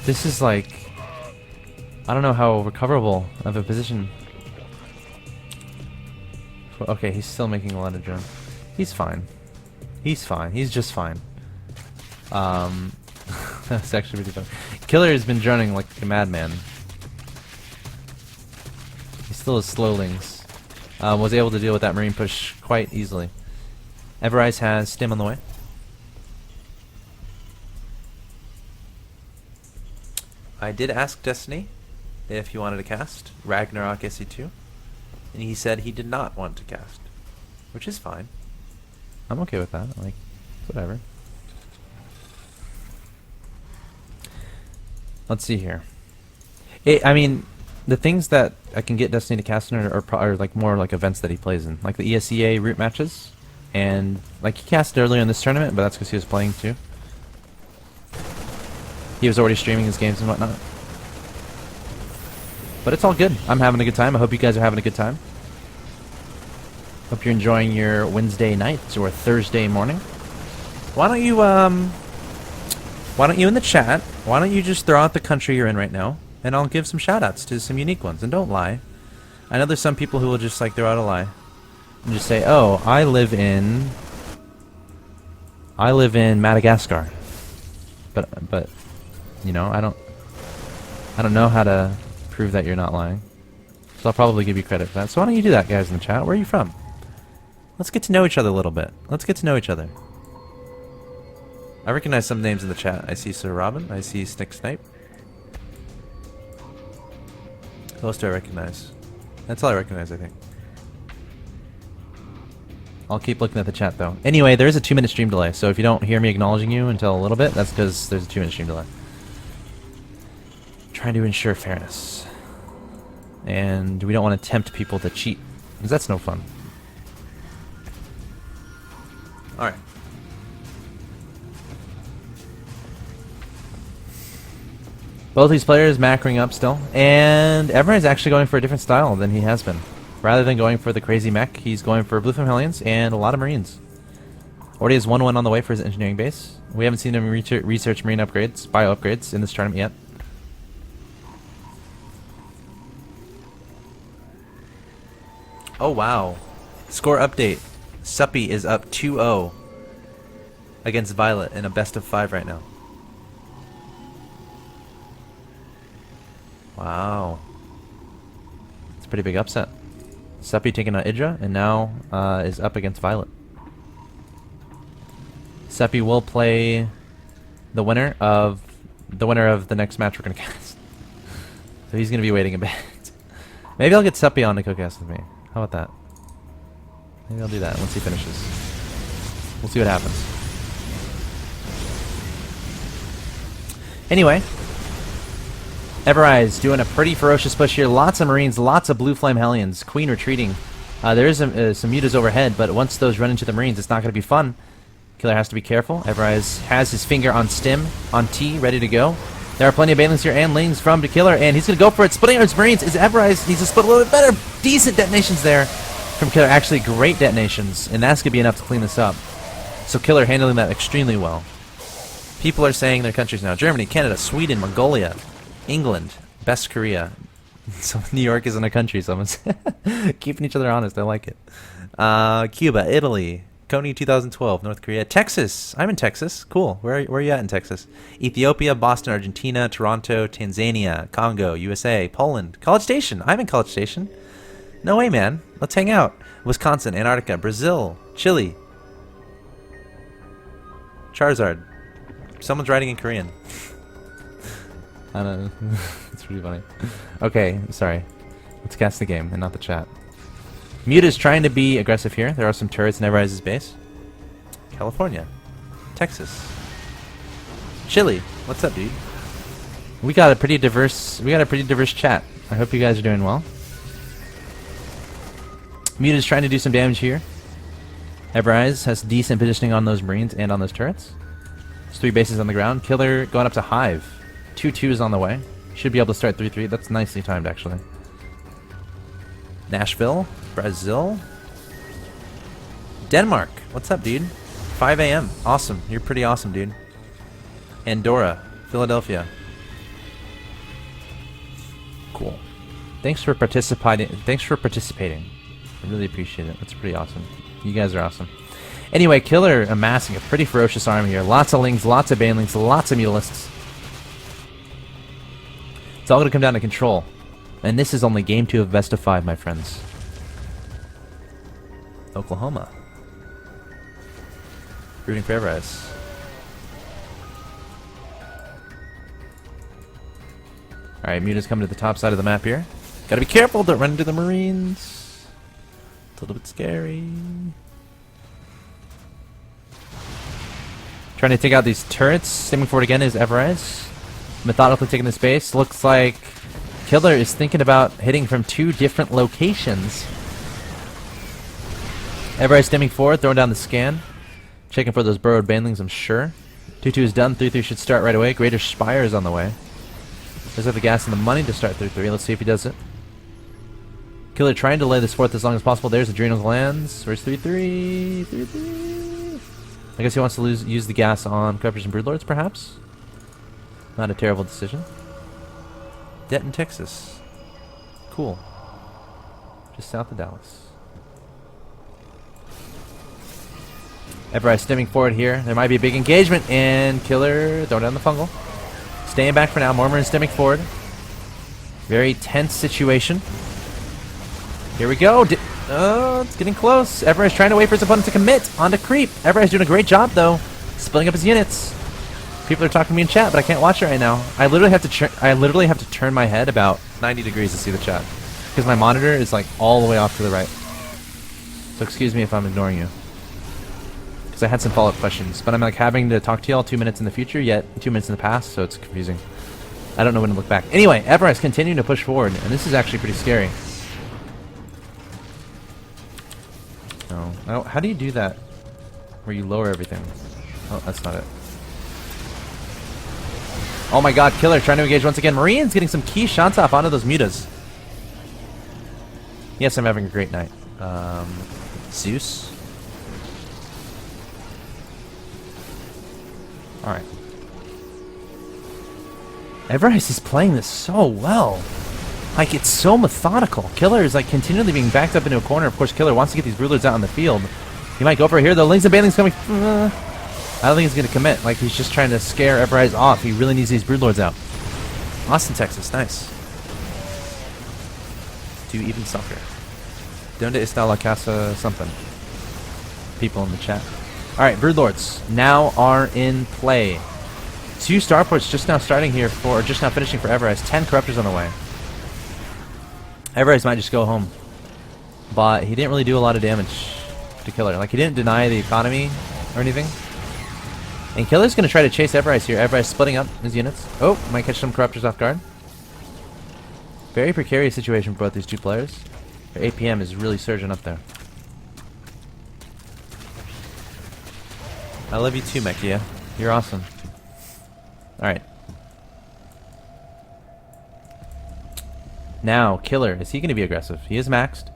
This is like, I don't know how recoverable of a position. Okay, he's still making a lot of drones. He's fine. He's fine. He's just fine. That's actually really fun. Killer has been droning like a madman. He still has slowlings. Was able to deal with that marine push quite easily. Everize has stim on the way. I did ask Destiny if he wanted to cast Ragnarok SE2, and he said he did not want to cast, which is fine. I'm okay with that. Like, whatever. Let's see here. I mean, the things that I can get Destiny to cast in are like more like events that he plays in, like the ESEA root matches, and like he casted earlier in this tournament, but that's because he was playing too. He was already streaming his games and whatnot. But it's all good. I'm having a good time. I hope you guys are having a good time. Hope you're enjoying your Wednesday night or Thursday morning. Why don't you in the chat, why don't you just throw out the country you're in right now, and I'll give some shoutouts to some unique ones. And don't lie. I know there's some people who will just like throw out a lie and just say, "Oh, I live in Madagascar." But you know, I don't know how to prove that you're not lying. So I'll probably give you credit for that. So why don't you do that, guys in the chat? Where are you from? Let's get to know each other a little bit. Let's get to know each other. I recognize some names in the chat. I see Sir Robin. I see Snick Snipe. Who else do I recognize? That's all I recognize, I think. I'll keep looking at the chat, though. Anyway, there is a 2-minute stream delay, so if you don't hear me acknowledging you until a little bit, that's because there's a 2-minute stream delay. Trying to ensure fairness. And we don't want to tempt people to cheat, because that's no fun. Alright. Both these players macroing up still, and Everize actually going for a different style than he has been. Rather than going for the crazy mech, he's going for Bluefin Hellions and a lot of Marines. Already has 1-1 on the way for his engineering base. We haven't seen him research Marine upgrades, bio upgrades in this tournament yet. Oh wow. Score update. Suppy is up 2-0 against Violet in a best of 5 right now. Wow. It's a pretty big upset. Suppy taking out Idra and now is up against Violet. Suppy will play the winner of the next match we're gonna cast. So he's gonna be waiting a bit. Maybe I'll get Suppy on to co-cast with me. How about that? Maybe I'll do that once he finishes. We'll see what happens. Anyway, Everize doing a pretty ferocious push here. Lots of Marines, lots of Blue Flame Hellions. Queen retreating. There is some mutas overhead, but once those run into the Marines, it's not going to be fun. Killer has to be careful. Everize has his finger on stim, on T, ready to go. There are plenty of banelings here and lanes from dKiller, and he's going to go for it. Splitting out his Marines is Everize. Needs to split a little bit better. Decent detonations there from Killer. Actually, great detonations, and that's going to be enough to clean this up. So Killer handling that extremely well. People are saying their countries now. Germany, Canada, Sweden, Mongolia, England, best Korea. So New York isn't a country, someone's keeping each other honest. I like it. Cuba, Italy, Coney 2012, North Korea, Texas. I'm in Texas. Cool. Where are you at in Texas? Ethiopia, Boston, Argentina, Toronto, Tanzania, Congo, USA, Poland, College Station. I'm in College Station. No way, man. Let's hang out. Wisconsin, Antarctica, Brazil, Chile. Charizard. Someone's writing in Korean. I don't know. It's pretty funny. Okay, sorry. Let's cast the game and not the chat. Mute is trying to be aggressive here. There are some turrets in Everize's base. California. Texas. Chile. What's up, dude? We got a pretty diverse chat. I hope you guys are doing well. Mute is trying to do some damage here. Everize has decent positioning on those Marines and on those turrets. There's 3 bases on the ground. Killer going up to Hive. 2-2s on the way. Should be able to start 3-3. That's nicely timed, actually. Nashville. Brazil. Denmark. What's up, dude? 5 a.m. Awesome. You're pretty awesome, dude. Andorra. Philadelphia. Cool. Thanks for participating. I really appreciate it. That's pretty awesome. You guys are awesome. Anyway, Killer amassing a pretty ferocious army here. Lots of Lings, lots of Banelings, lots of Mutalisks. It's all going to come down to control. And this is only game 2 of best of 5, my friends. Oklahoma. Rooting for Everize. Alright, Muta's coming to the top side of the map here. Gotta be careful, don't run into the Marines. It's a little bit scary. Trying to take out these turrets. Stimming forward again is Everize. Methodically taking the space. Looks like Killer is thinking about hitting from 2 different locations. Everize stimming forward, throwing down the scan. Checking for those burrowed banelings, I'm sure. 2-2 is done. 3-3 should start right away. Greater Spire is on the way. Does have the gas and the money to start 3-3. Let's see if he does it. Killer trying to lay this forth as long as possible. There's Adrenal Glands. Where's 3-3? 3-3. I guess he wants to use the gas on Corruptors and Broodlords, perhaps? Not a terrible decision. Denton, Texas. Cool. Just south of Dallas. Everize stimming forward here. There might be a big engagement, and Killer throwing down the fungal. Staying back for now. Mormon stimming forward. Very tense situation. Here we go. It's getting close. Everize trying to wait for his opponent to commit onto creep. Everize doing a great job, though. Splitting up his units. People are talking to me in chat, but I can't watch it right now. I literally have to turn my head about 90 degrees to see the chat. Because my monitor is like all the way off to the right. So excuse me if I'm ignoring you. Because I had some follow-up questions, but I'm like having to talk to y'all 2 minutes in the future, yet 2 minutes in the past, so it's confusing. I don't know when to look back. Anyway, Everize continuing to push forward, and this is actually pretty scary. Oh, how do you do that? Where you lower everything? Oh, that's not it. Oh my god, Killer trying to engage once again. Marines getting some key shots off onto those mutas. Yes, I'm having a great night. Zeus. Alright. Everize is playing this so well. Like, it's so methodical. Killer is like continually being backed up into a corner. Of course, Killer wants to get these Broodlords out on the field. He might go for it here, though. Lings and Banelings coming. I don't think he's going to commit. Like, he's just trying to scare Everize off. He really needs these Broodlords out. Austin, Texas. Nice. Do even soccer. Donde está la casa something. People in the chat. Alright, Broodlords now are in play. 2 starports just now starting here for, or just now finishing for Everize. 10 Corruptors on the way. Everize might just go home. But he didn't really do a lot of damage to Killer. Like, he didn't deny the economy or anything. And Killer's going to try to chase Everize here. Everize splitting up his units. Oh, might catch some Corruptors off guard. Very precarious situation for both these 2 players. Their APM is really surging up there. I love you too, Mekia. You're awesome. Alright. Now, Killer, is he going to be aggressive? He is maxed.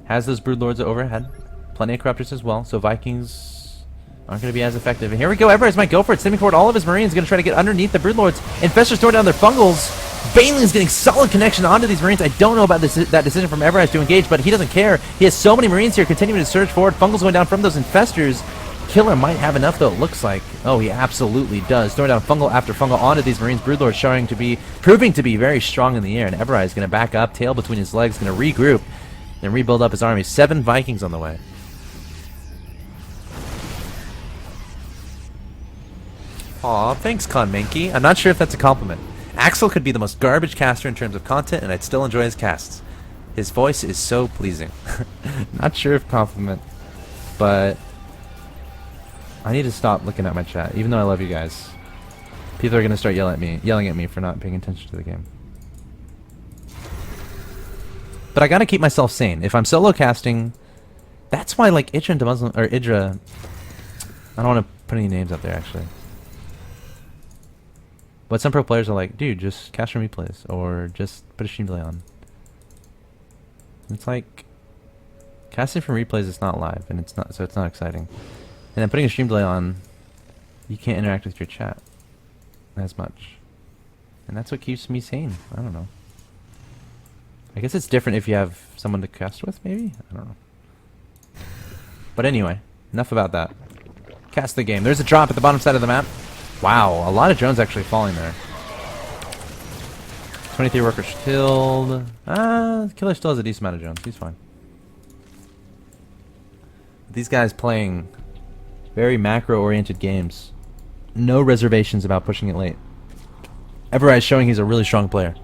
Has those Broodlords overhead. Plenty of Corruptors as well, so Vikings aren't going to be as effective. And here we go, Everize might go for it. Stemming forward all of his Marines, going to try to get underneath the Broodlords. Infestors throwing down their Fungals. Baneling's getting solid connection onto these Marines. I don't know about that decision from Everize to engage, but he doesn't care. He has so many Marines here continuing to surge forward. Fungals going down from those Infestors. Killer might have enough, though, it looks like. Oh, he absolutely does. Throwing down fungal after fungal onto these Marines. Broodlord proving to be very strong in the air. And Everize is going to back up, tail between his legs, going to regroup, and rebuild up his army. 7 Vikings on the way. Aw, thanks, Conmanky. I'm not sure if that's a compliment. Axel could be the most garbage caster in terms of content, and I'd still enjoy his casts. His voice is so pleasing. Not sure if compliment, but I need to stop looking at my chat, even though I love you guys. People are going to start yelling at me for not paying attention to the game. But I got to keep myself sane. If I'm solo casting, that's why, like, Idra into Muslim, or Idra, I don't want to put any names out there, actually. But some pro players are like, dude, just cast from replays, or just put a stream delay on. It's like, casting from replays is not live, and it's not, so it's not exciting. And then putting a stream delay on, you can't interact with your chat as much. And that's what keeps me sane. I don't know. I guess it's different if you have someone to cast with, maybe? I don't know. But anyway, Enough about that. Cast the game. There's a drop at the bottom side of the map. Wow, a lot of drones actually falling there. 23 workers killed. Killer still has a decent amount of drones. He's fine. These guys playing very macro-oriented games. No reservations about pushing it late. Everize showing he's a really strong player.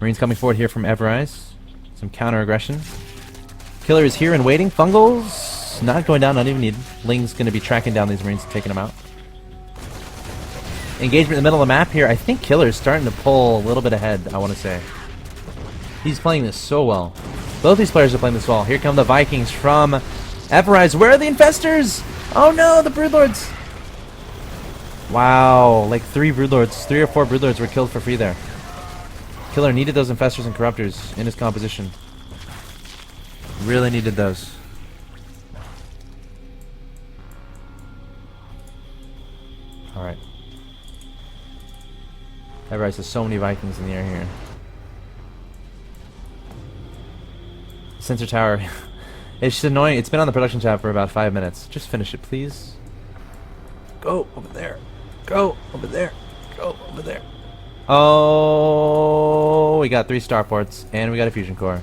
Marines coming forward here from Everize. Some counter-aggression. Killer is here and waiting. Fungals not going down, not even needed. Ling's going to be tracking down these Marines and taking them out. Engagement in the middle of the map here. I think Killer's starting to pull a little bit ahead, I want to say. He's playing this so well. Both these players are playing this well. Here come the Vikings from Everize. Where are the Infestors? Oh no, the Broodlords! Wow, like 3 or 4 Broodlords were killed for free there. Killer needed those Infestors and Corruptors in his composition. Really needed those. Alright. Everize has so many Vikings in the air here. Sensor tower. It's just annoying. It's been on the production tab for about 5 minutes. Just finish it, please. Go over there. Go over there. Go over there. Oh, we got 3 starports and we got a fusion core.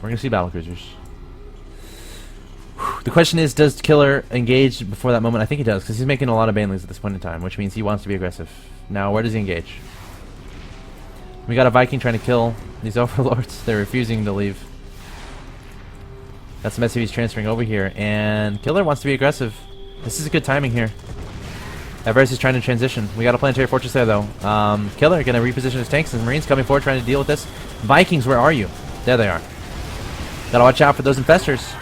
We're gonna see battlecruisers. The question is, does Killer engage before that moment? I think he does, because he's making a lot of banelings at this point in time, which means he wants to be aggressive. Now, where does he engage? We got a Viking trying to kill these overlords. They're refusing to leave. Got some SCVs transferring over here, and Killer wants to be aggressive. This is a good timing here. Everize is trying to transition. We got a planetary fortress there, though. Killer gonna reposition his tanks, and Marines coming forward trying to deal with this. Vikings, where are you? There they are. Gotta watch out for those Infestors.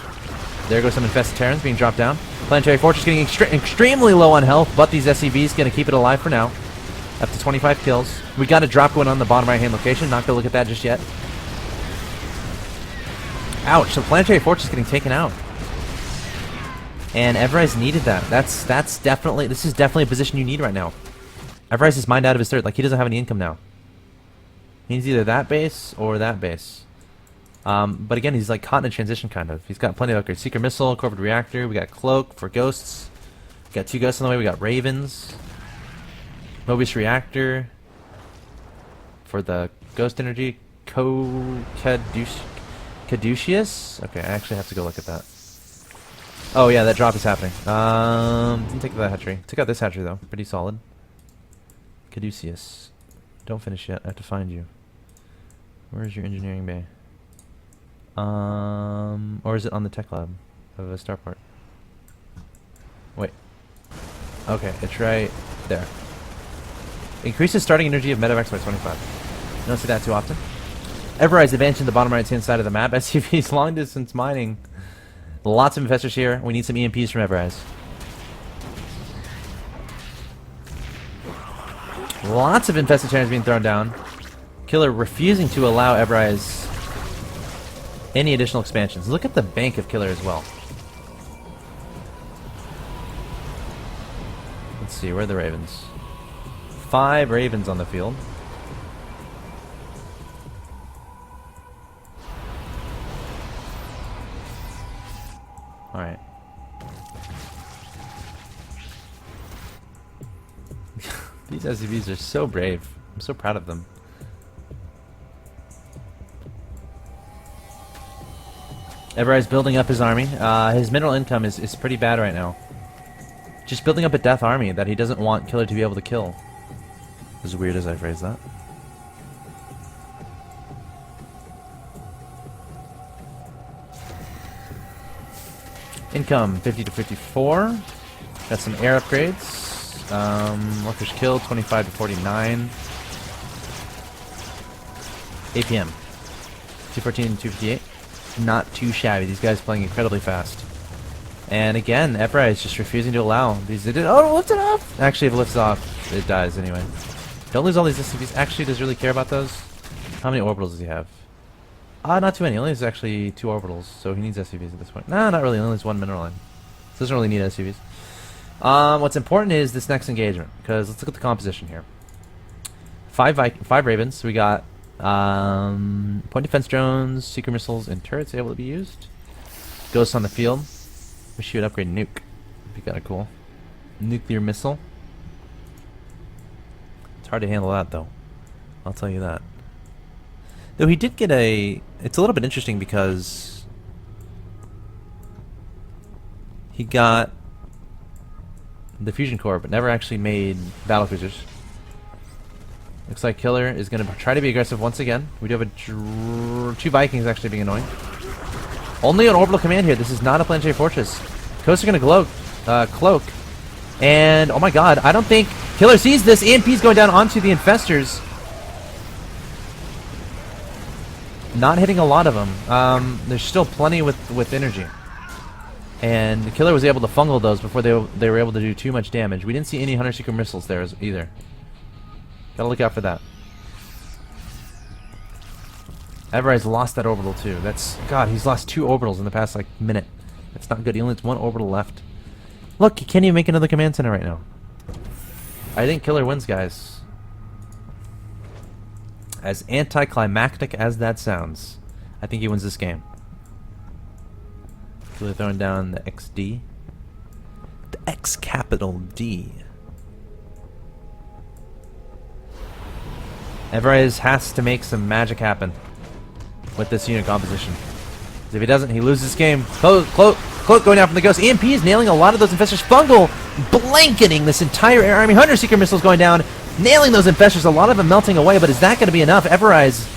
There goes some infested Terrans being dropped down. Planetary Fortress getting extremely low on health, but these SCVs going to keep it alive for now. Up to 25 kills. We got a drop going on the bottom right-hand location. Not going to look at that just yet. Ouch, so Planetary Fortress getting taken out. And Everize needed that. This is definitely a position you need right now. Everize is mined out of his third. Like, he doesn't have any income now. He needs either that base or that base. But again, he's like caught in a transition kind of. He's got plenty of upgrades. Seeker Missile, Corvid Reactor, we got Cloak for Ghosts. We got 2 Ghosts on the way, we got Ravens. Bo5 Reactor for the Ghost Energy. Caduceus? Okay, I actually have to go look at that. Oh yeah, that drop is happening. Didn't take that hatchery. Took out this hatchery though, pretty solid. Caduceus. Don't finish yet, I have to find you. Where's your engineering bay? Or is it on the tech lab of a starport? Wait. Okay, it's right there. Increases starting energy of medevacs by 25. You don't see that too often. Everize advancing the bottom right hand side of the map. SCV's long distance mining. Lots of infestors here. We need some EMPs from Everize. Lots of infested Terrans being thrown down. Killer refusing to allow Everize any additional expansions. Look at the bank of Killer as well. Let's see, where are the Ravens? 5 Ravens on the field. Alright. These SCVs are so brave. I'm so proud of them. Everize building up his army. His mineral income is pretty bad right now. Just building up a death army that he doesn't want Killer to be able to kill. As weird as I phrase that. Income 50 to 54. Got some air upgrades. Workers killed 25 to 49. APM 214 and 258. Not too shabby. These guys playing incredibly fast. And again, Everize just refusing to allow these. Oh, lift it off! Actually, if it lifts off, it dies anyway. Don't lose all these SCVs. Actually, does really care about those? How many orbitals does he have? Not too many. He only has actually 2 orbitals, so he needs SCVs at this point. Nah, not really. He only has 1 mineral line. So doesn't really need SCVs. What's important is this next engagement, because let's look at the composition here. Five Ravens. So we got point defense drones, seeker missiles, and turrets able to be used. Ghosts on the field. Wish you would upgrade nuke. It'd be kind of cool. Nuclear missile. It's hard to handle that though. I'll tell you that. Though he did get a... It's a little bit interesting because he got the fusion core, but never actually made battlecruisers. Looks like Killer is going to try to be aggressive once again. We do have a two Vikings actually being annoying. Only an orbital command here. This is not a planetary fortress. Coasts are going to cloak. And, oh my god, I don't think Killer sees this. EMP's going down onto the infestors. Not hitting a lot of them. There's still plenty with energy. And the Killer was able to fungal those before they were able to do too much damage. We didn't see any Hunter Seeker missiles there either. Gotta look out for that. Everize lost that orbital too. That's... God, he's lost 2 orbitals in the past, like, minute. That's not good. He only has 1 orbital left. Look, he can't even make another command center right now. I think Killer wins, guys. As anticlimactic as that sounds, I think he wins this game. Killer throwing down the XD. The X capital D. Everize has to make some magic happen with this unit composition. If he doesn't, he loses this game. Cloak going out from the Ghost. EMP is nailing a lot of those infestors. Fungal blanketing this entire air army. Hunter Seeker missiles going down, nailing those infestors. A lot of them melting away, but is that going to be enough? Everize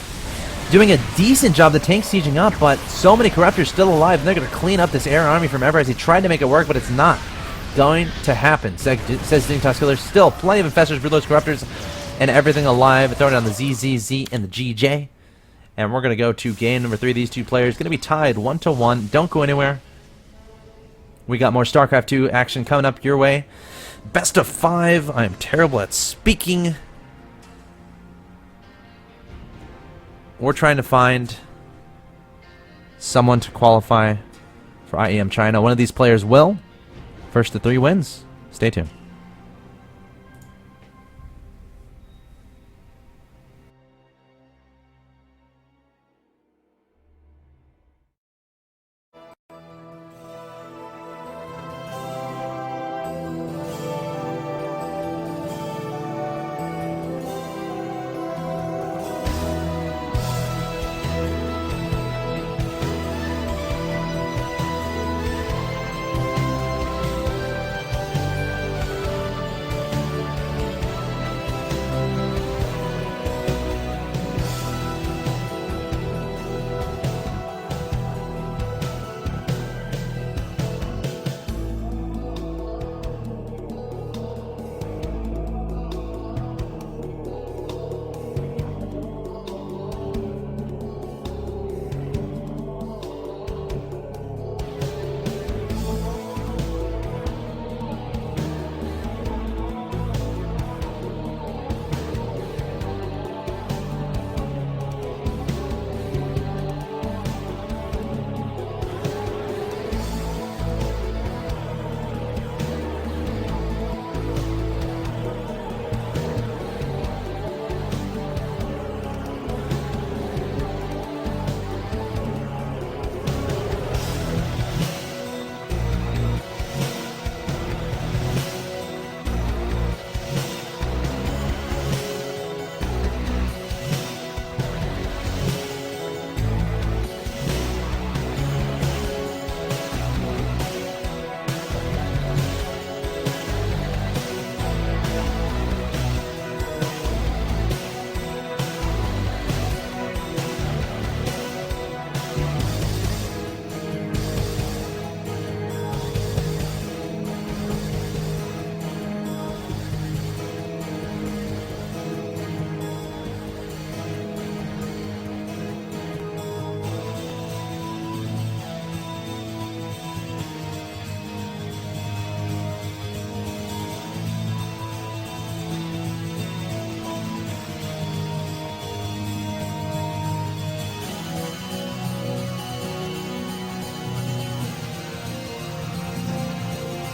doing a decent job. The tank sieging up, but so many Corruptors still alive. And they're going to clean up this air army from Everize. He tried to make it work, but it's not going to happen. Says Dingtoss Killer. Still plenty of infestors, reloads, Corruptors, and everything alive. Throwing down the ZZZ and the GJ. And we're going to go to game number 3. These two players going to be tied 1-1. Don't go anywhere. We got more StarCraft 2 action coming up your way. Best of 5. I am terrible at speaking. We're trying to find someone to qualify for IEM China. One of these players will. First to 3 wins. Stay tuned.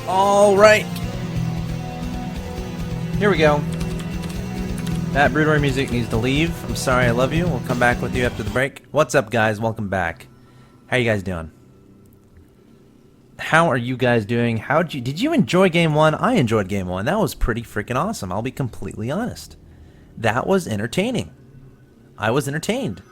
All right, Here we go. That Broodor music needs to leave. I'm sorry, I love you. We'll come back with you after the break. What's up, guys? Welcome back. How you guys doing? How are you guys doing? Did you enjoy Game 1? I enjoyed Game 1. That was pretty freaking awesome. I'll be completely honest. That was entertaining. I was entertained.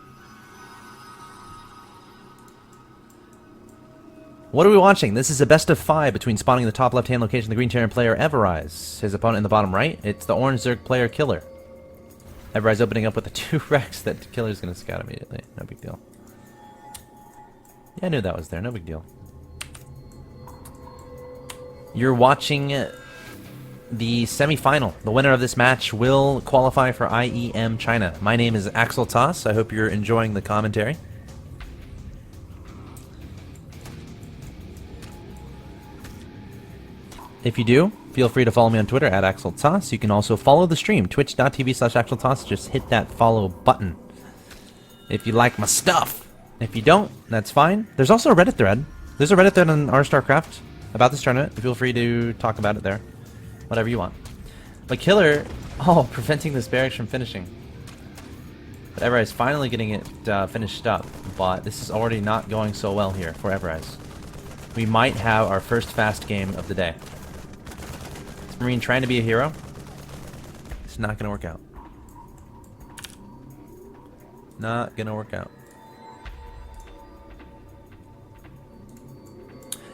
What are we watching? This is a best of 5 between spawning in the top left-hand location the green Terran player Everize. His opponent in the bottom right. It's the orange Zerg player Killer. Everize opening up with the 2 Rex that Killer's going to scout immediately. No big deal. Yeah, I knew that was there. No big deal. You're watching the semi-final. The winner of this match will qualify for IEM China. My name is Axeltoss. I hope you're enjoying the commentary. If you do, feel free to follow me on Twitter at Axeltoss. You can also follow the stream, twitch.tv/Axeltoss. Just hit that follow button if you like my stuff. If you don't, that's fine. There's also a Reddit thread. There's a Reddit thread on our StarCraft about this tournament. Feel free to talk about it there. Whatever you want. But Killer, preventing this barracks from finishing. But Everize finally getting it finished up. But this is already not going so well here for Everize. We might have our first fast game of the day. Marine trying to be a hero. It's not going to work out. Not going to work out.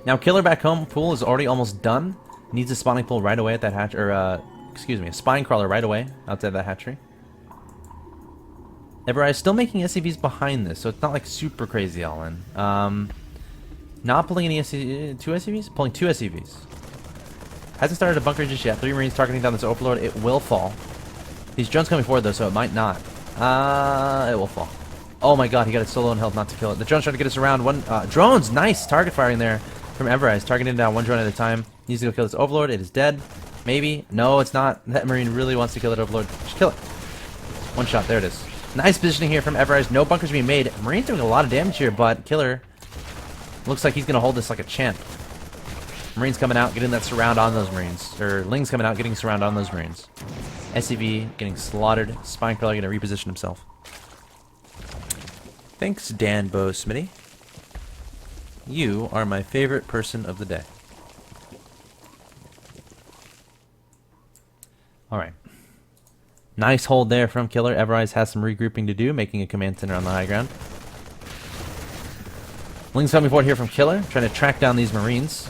Now, Killer back home pool is already almost done. Needs a spawning pool right away at that hatch, or excuse me, a spine crawler right away outside that hatchery. Everize still making SCVs behind this, so it's not like super crazy all in. Not pulling any two SCVs? Pulling 2 SCVs. Hasn't started a bunker just yet. 3 Marines targeting down this Overlord. It will fall. These drones coming forward though, so it might not. It will fall. Oh my god, he got it so low in health not to kill it. The drone's trying to get us around. Drones! Nice target firing there from Everize. Targeting down 1 drone at a time. Needs to go kill this Overlord. It is dead. Maybe. No, it's not. That Marine really wants to kill that Overlord. Just kill it. 1 shot. There it is. Nice positioning here from Everize. No bunkers being made. Marine's doing a lot of damage here, but Killer looks like he's going to hold this like a champ. Marines coming out, getting that surround on those Marines. Or Ling's coming out, getting surround on those Marines. SCV getting slaughtered. Spine Crawler going to reposition himself. Thanks, Dan Bo Smitty. You are my favorite person of the day. Alright. Nice hold there from Killer. Everize has some regrouping to do, making a command center on the high ground. Ling's coming forward here from Killer, trying to track down these Marines.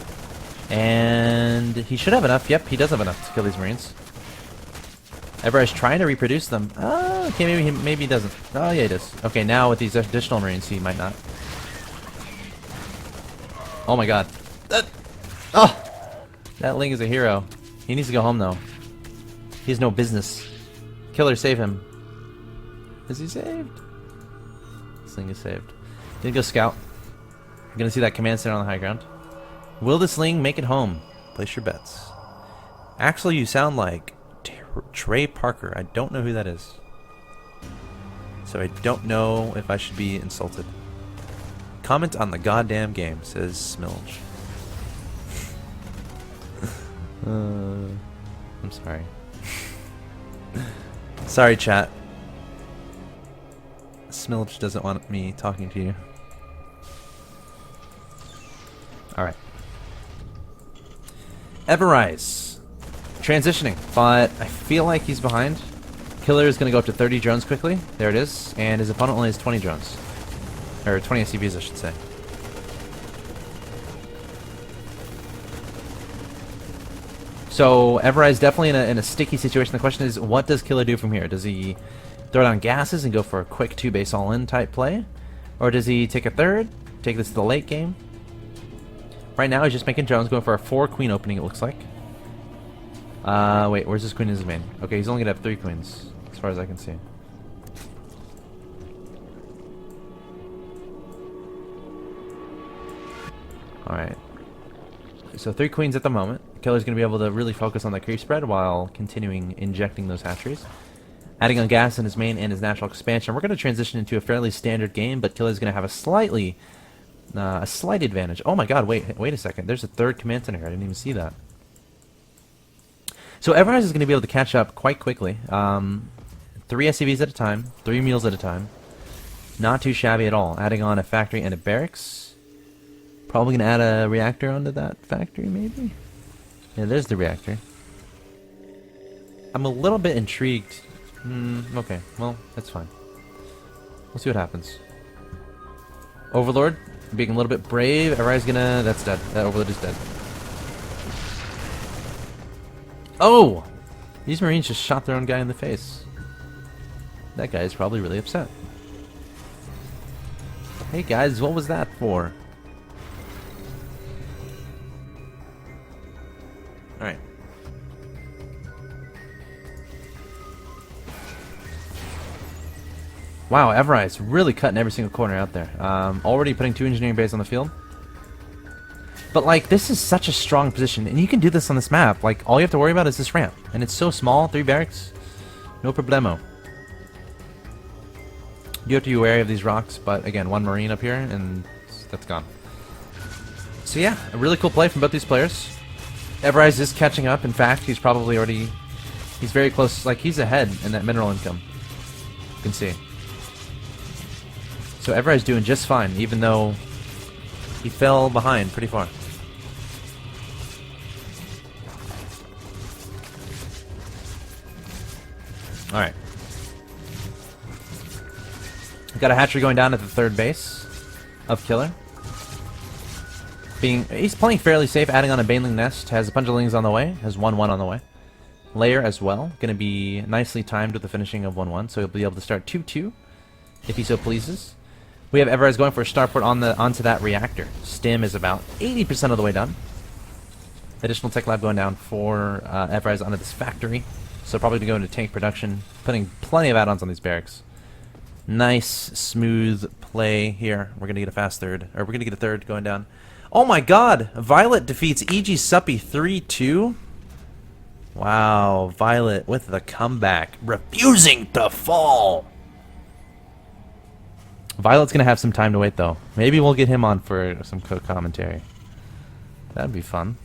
And he should have enough. Yep, he does have enough to kill these Marines. Everize trying to reproduce them. Oh, okay, maybe he doesn't. Oh, yeah, he does. Okay, now with these additional Marines, he might not. Oh my god. That Ling is a hero. He needs to go home, though. He has no business. Killer, save him. Is he saved? This Ling is saved. Gonna go scout. Gonna see that command center on the high ground. Will this Ling make it home? Place your bets. Axel, you sound like Trey Parker. I don't know who that is. So I don't know if I should be insulted. Comment on the goddamn game, says Smilge. I'm sorry. Sorry, chat. Smilge doesn't want me talking to you. Alright. Everize. Transitioning, but I feel like he's behind. Killer is going to go up to 30 drones quickly. There it is. And his opponent only has 20 drones. Or 20 SCVs, I should say. So, Everize definitely in a sticky situation. The question is, what does Killer do from here? Does he throw down gases and go for a quick 2-base all-in type play? Or does he take a third? Take this to the late game? Right now, he's just making drones, going for a 4-queen opening, it looks like. Wait, where's his queen in his main? Okay, he's only going to have 3 queens, as far as I can see. Alright. So 3 queens at the moment. Killer's going to be able to really focus on the creep spread while continuing injecting those hatcheries. Adding on gas in his main and his natural expansion. We're going to transition into a fairly standard game, but Killer's going to have a slight advantage. Oh my god, wait a second. There's a 3rd command center here. I didn't even see that. So Everize is going to be able to catch up quite quickly. 3 SCVs at a time, 3 mules at a time. Not too shabby at all. Adding on a factory and a barracks. Probably going to add a reactor onto that factory, maybe? Yeah, there's the reactor. I'm a little bit intrigued. Okay, well, that's fine. We'll see what happens. Overlord, being a little bit brave. Everybody's gonna... That's dead. That Overlord is dead. Oh! These Marines just shot their own guy in the face. That guy is probably really upset. Hey guys, what was that for? Alright. Wow, Everize really cutting every single corner out there. Already putting 2 engineering bays on the field. But like, this is such a strong position, and you can do this on this map. Like, all you have to worry about is this ramp, and it's so small. 3 barracks, no problemo. You have to be wary of these rocks, but again, 1 marine up here, and that's gone. So yeah, a really cool play from both these players. Everize is catching up. In fact, he's probably already... He's very close. Like, he's ahead in that mineral income. You can see. So Everize doing just fine, even though he fell behind pretty far. Alright. Got a hatchery going down at the 3rd base of Killer. He's playing fairly safe, adding on a baneling nest. Has a bunch of lings on the way. Has 1-1 on the way. Layer as well. Going to be nicely timed with the finishing of 1-1, so he'll be able to start 2-2 if he so pleases. We have Everize going for a starport onto that reactor. Stim is about 80% of the way done. Additional tech lab going down for Everize onto this factory. So probably to go into tank production, putting plenty of add-ons on these barracks. Nice, smooth play here. We're going to get a fast 3rd, or we're going to get a 3rd going down. Oh my god! Violet defeats EG Suppy 3-2? Wow, Violet with the comeback. Refusing to fall! Violet's going to have some time to wait, though. Maybe we'll get him on for some co-commentary. That'd be fun.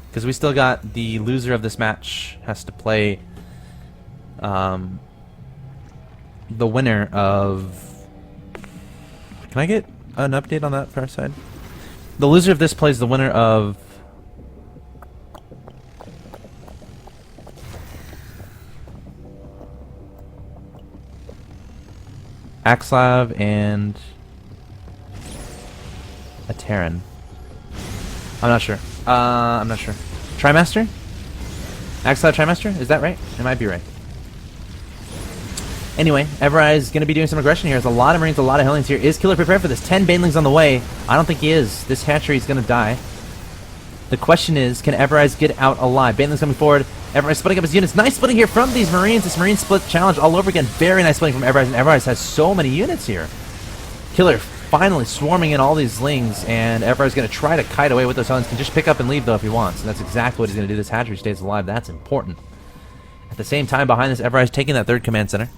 Because we still got the loser of this match has to play the winner of... Can I get an update on that far side? The loser of this plays the winner of... Axlav and a Terran. I'm not sure. I'm not sure. Trimaster? Axlav Trimaster? Is that right? It might be right. Anyway, Everize is going to be doing some aggression here. There's a lot of Marines, a lot of Hellions here. Is Killer prepared for this? 10 Banelings on the way. I don't think he is. This hatchery is going to die. The question is, can Everize get out alive? Banelings coming forward. Everize splitting up his units. Nice splitting here from these Marines. This Marine split challenge all over again. Very nice splitting from Everize, and Everize has so many units here. Killer finally swarming in all these Lings, and Everize is going to try to kite away with those Hellions. Can just pick up and leave, though, if he wants. And that's exactly what he's going to do. This hatchery stays alive. That's important. At the same time, behind this, Everize taking that 3rd command center.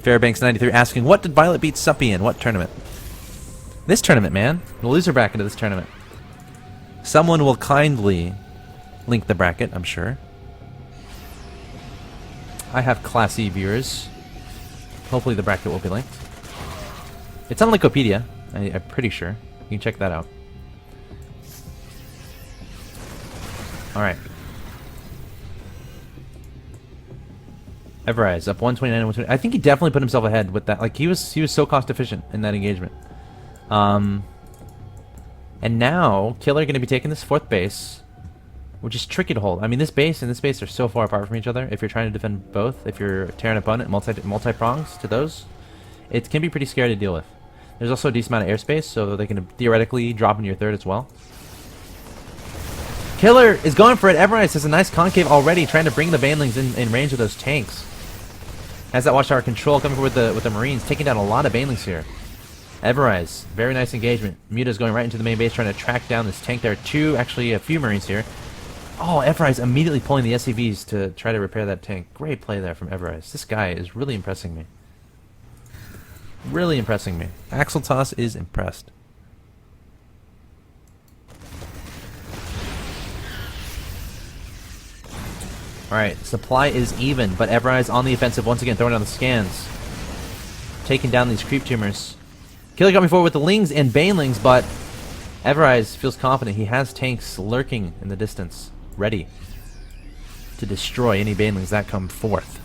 Fairbanks93 asking, what did Violet beat Suppy in? What tournament? This tournament, man. The loser bracket of this tournament. Someone will kindly link the bracket, I'm sure. I have classy viewers. Hopefully the bracket will be linked. It's on Linkopedia, I'm pretty sure. You can check that out. Alright. Everize up 129 and 120. I think he definitely put himself ahead with that. Like, he was so cost efficient in that engagement. And now Killer going to be taking this 4th base, which is tricky to hold. I mean, this base and this base are so far apart from each other. If you're trying to defend both, if you're a Terran opponent, multi-prongs to those, it can be pretty scary to deal with. There's also a decent amount of airspace, so they can theoretically drop into your 3rd as well. Killer is going for it. Everize has a nice concave already, trying to bring the Banelings in range of those tanks. Has that watchtower control coming forward with the Marines, taking down a lot of Banelings here. Everize, very nice engagement. Muta's going right into the main base, trying to track down this tank. There are actually a few Marines here. Oh, Everize immediately pulling the SCVs to try to repair that tank. Great play there from Everize. This guy is really impressing me. Really impressing me. Axeltoss is impressed. Alright, supply is even, but Everize on the offensive once again, throwing down the scans. Taking down these creep tumors. Killer got me forward with the Lings and Banelings, but Everize feels confident. He has tanks lurking in the distance, ready to destroy any Banelings that come forth.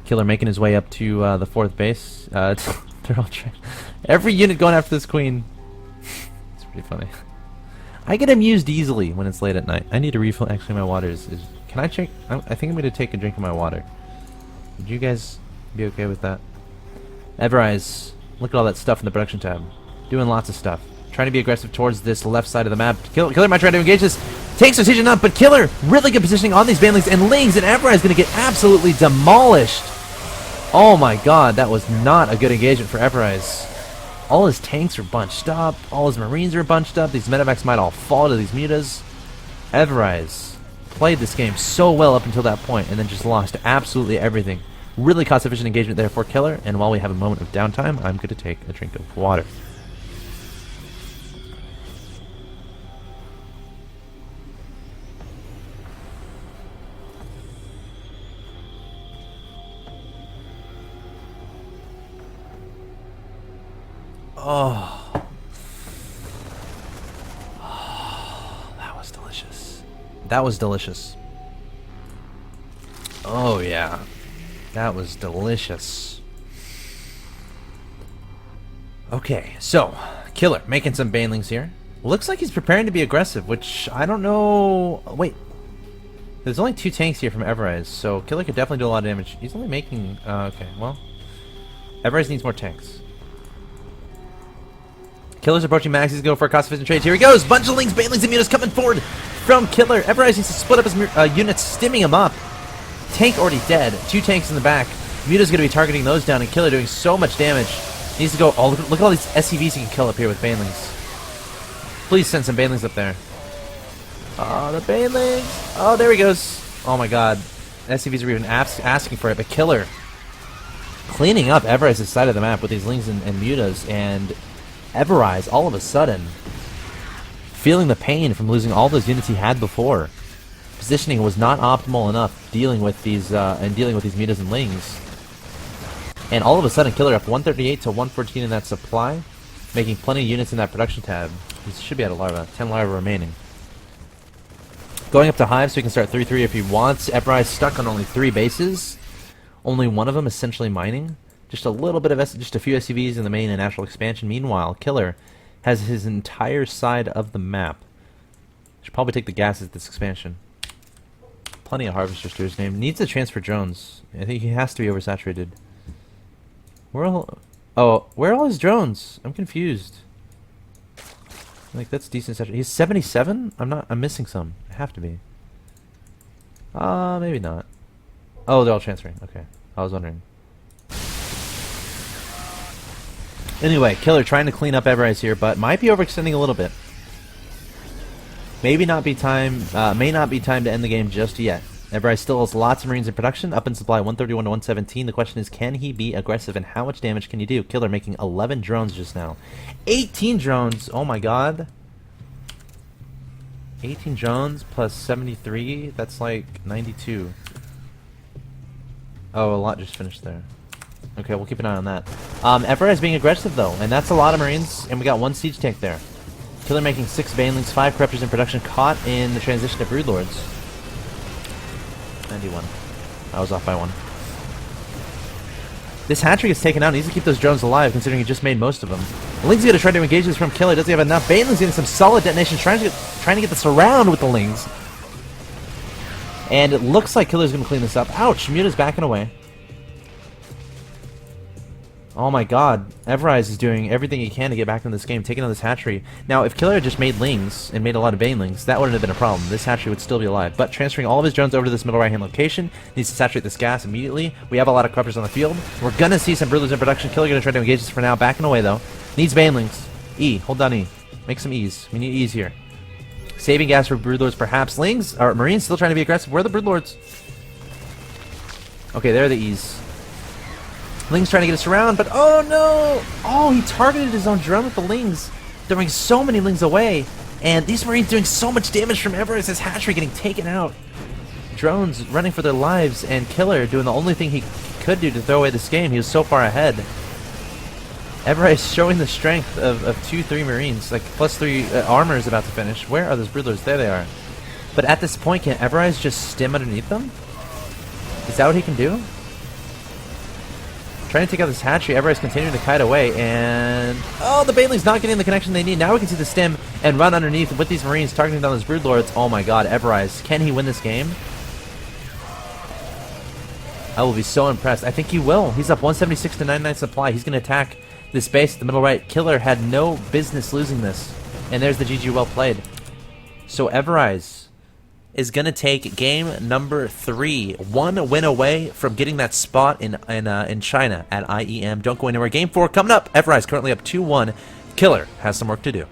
Killer making his way up to the 4th base. They're all every unit going after this queen. It's pretty funny. I get amused easily when it's late at night. I need to refill. Actually, my water is can I check? I think I'm going to take a drink of my water. Would you guys be okay with that? Everize, look at all that stuff in the production tab. Doing lots of stuff. Trying to be aggressive towards this left side of the map. Killer might try to engage this. Takes decision up, but Killer really good positioning on these Banelings and Lings, and Everize is going to get absolutely demolished. Oh my god, that was not a good engagement for Everize. All his tanks are bunched up. All his marines are bunched up. These medevacs might all fall to these mutas. Everize played this game so well up until that point and then just lost absolutely everything. Really cost-efficient engagement there for Killer, and while we have a moment of downtime, I'm going to take a drink of water. Oh. That was delicious. That was delicious. Oh yeah. That was delicious. Okay, so Killer making some Banelings here. Looks like he's preparing to be aggressive, which I don't know. Wait. There's only 2 tanks here from Everize, so Killer could definitely do a lot of damage. He's only making okay, well. Everize needs more tanks. Killer's approaching max. He's going for a cost-efficient trade. Here he goes. Bunch of Lings, Banelings, and mutas coming forward from Killer. Everize needs to split up his units, stimming him up. Tank already dead. 2 tanks in the back. Muta's going to be targeting those down, and Killer doing so much damage. Needs to go. Oh, look at all these SCVs he can kill up here with Banelings. Please send some Banelings up there. Oh, the Banelings. Oh, there he goes. Oh my god. SCVs are even asking for it, but Killer cleaning up Everize's side of the map with these Lings and mutas, and Everize, all of a sudden, feeling the pain from losing all those units he had before. Positioning was not optimal enough dealing with these mutas and Lings. And all of a sudden, Killer up 138 to 114 in that supply, making plenty of units in that production tab. He should be at a larva. 10 larvae remaining. Going up to Hive so he can start 3-3 if he wants. Everize stuck on only 3 bases. Only one of them essentially mining. Just a little bit of just a few SCVs in the main and natural expansion. Meanwhile, Killer has his entire side of the map. Should probably take the gases this expansion. Plenty of harvesters to his name. Needs to transfer drones. I think he has to be oversaturated. Where are all his drones? I'm confused. Like, that's decent saturation. He's 77? I'm missing some. I have to be. Maybe not. Oh, they're all transferring. Okay. I was wondering. Anyway, Killer trying to clean up Everize here, but might be overextending a little bit. May not be time to end the game just yet. Everize still has lots of Marines in production, up in supply 131 to 117. The question is, can he be aggressive, and how much damage can he do? Killer making 11 drones just now. 18 drones! Oh my god. 18 drones plus 73, that's like 92. Oh, a lot just finished there. Okay, we'll keep an eye on that. Everize being aggressive though, and that's a lot of Marines, and we got 1 siege tank there. Killer making 6 Banelings, 5 Corruptors in production, caught in the transition of Broodlords. 91. I was off by 1. This hatchery gets taken out. He needs to keep those drones alive, considering he just made most of them. Ling's going to try to engage this from Killer. Doesn't have enough. Baneling's getting some solid detonations, trying to get the surround with the Lings. And it looks like Killer's going to clean this up. Ouch! Muta's backing away. Oh my god. Everize is doing everything he can to get back in this game, taking on this hatchery. Now, if Killer had just made Lings and made a lot of Banelings, that wouldn't have been a problem. This hatchery would still be alive. But transferring all of his drones over to this middle right-hand location, needs to saturate this gas immediately. We have a lot of Corruptors on the field. We're gonna see some Broodlords in production. Killer gonna try to engage this for now. Backing away though. Needs Banelings. E. Hold down E. Make some E's. We need E's here. Saving gas for Broodlords, perhaps. Lings, or Marines still trying to be aggressive. Where are the Broodlords? Okay, there are the E's. Ling's trying to get us around, but oh no! Oh, he targeted his own drone with the Lings, throwing so many Lings away. And these Marines doing so much damage from Everize. His hatchery getting taken out. Drones running for their lives, and Killer doing the only thing he could do to throw away this game. He was so far ahead. Everize showing the strength of 2-3 Marines. Like, +3 armor is about to finish. Where are those Broodlords? There they are. But at this point, can Everize just stim underneath them? Is that what he can do? Trying to take out this hatchery. Everize continuing to kite away, and oh, the Baneling's not getting the connection they need. Now we can see the stim and run underneath with these Marines targeting down those Broodlords. Oh my god, Everize. Can he win this game? I will be so impressed. I think he will. He's up 176 to 99 supply. He's going to attack this base at the middle right. Killer had no business losing this. And there's the GG, well played. So Everize is going to take game number 3. 1 win away from getting that spot in China at IEM. Don't go anywhere. Game 4 coming up. Everize currently up 2-1. Killer has some work to do.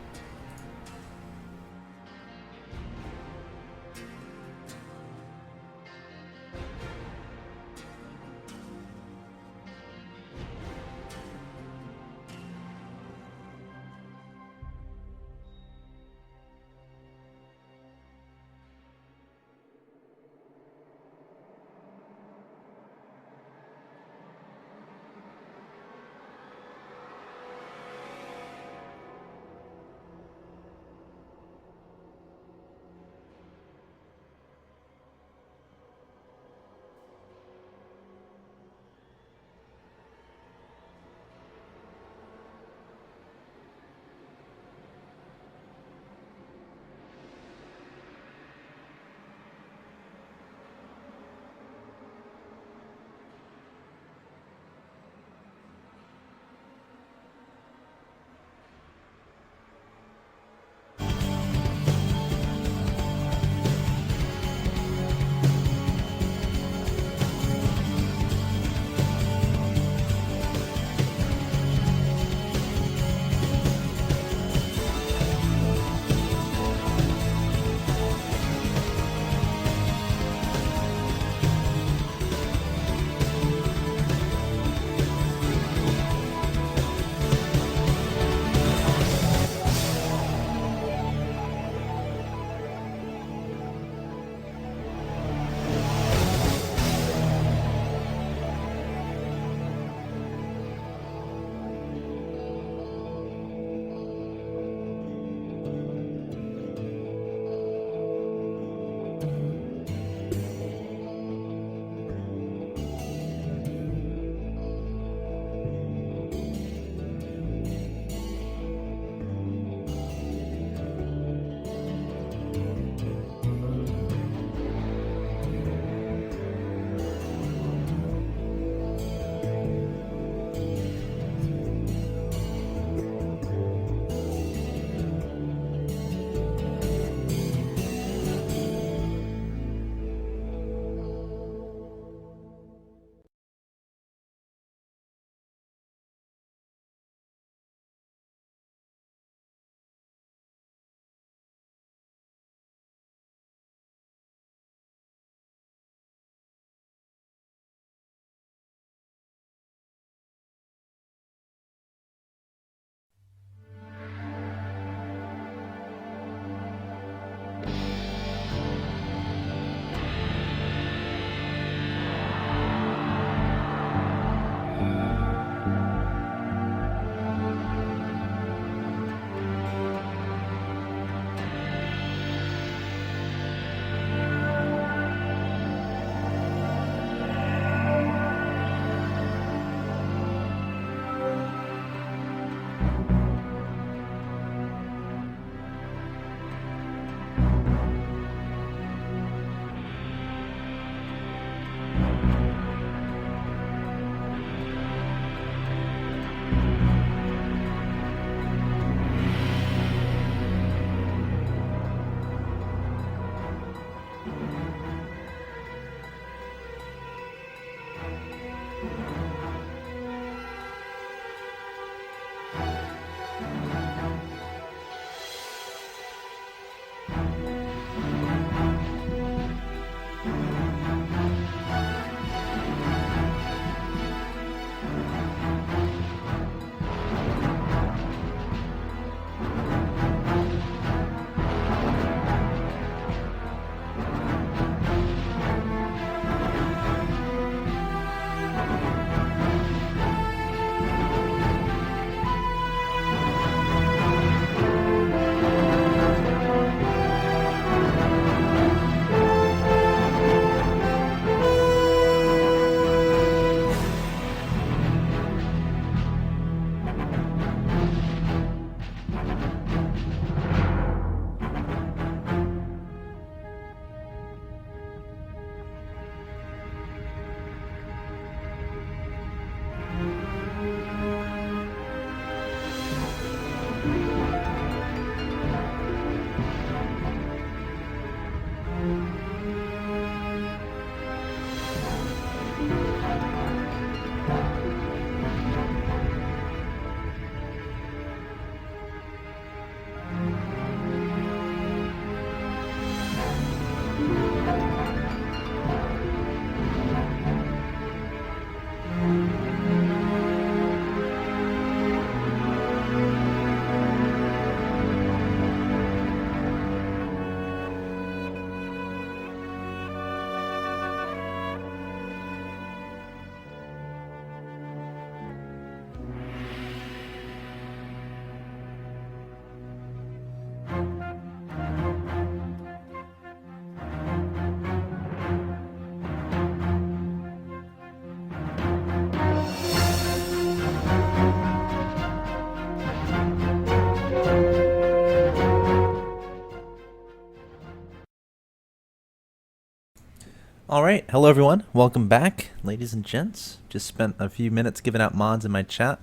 Alright, hello everyone. Welcome back, ladies and gents. Just spent a few minutes giving out mods in my chat.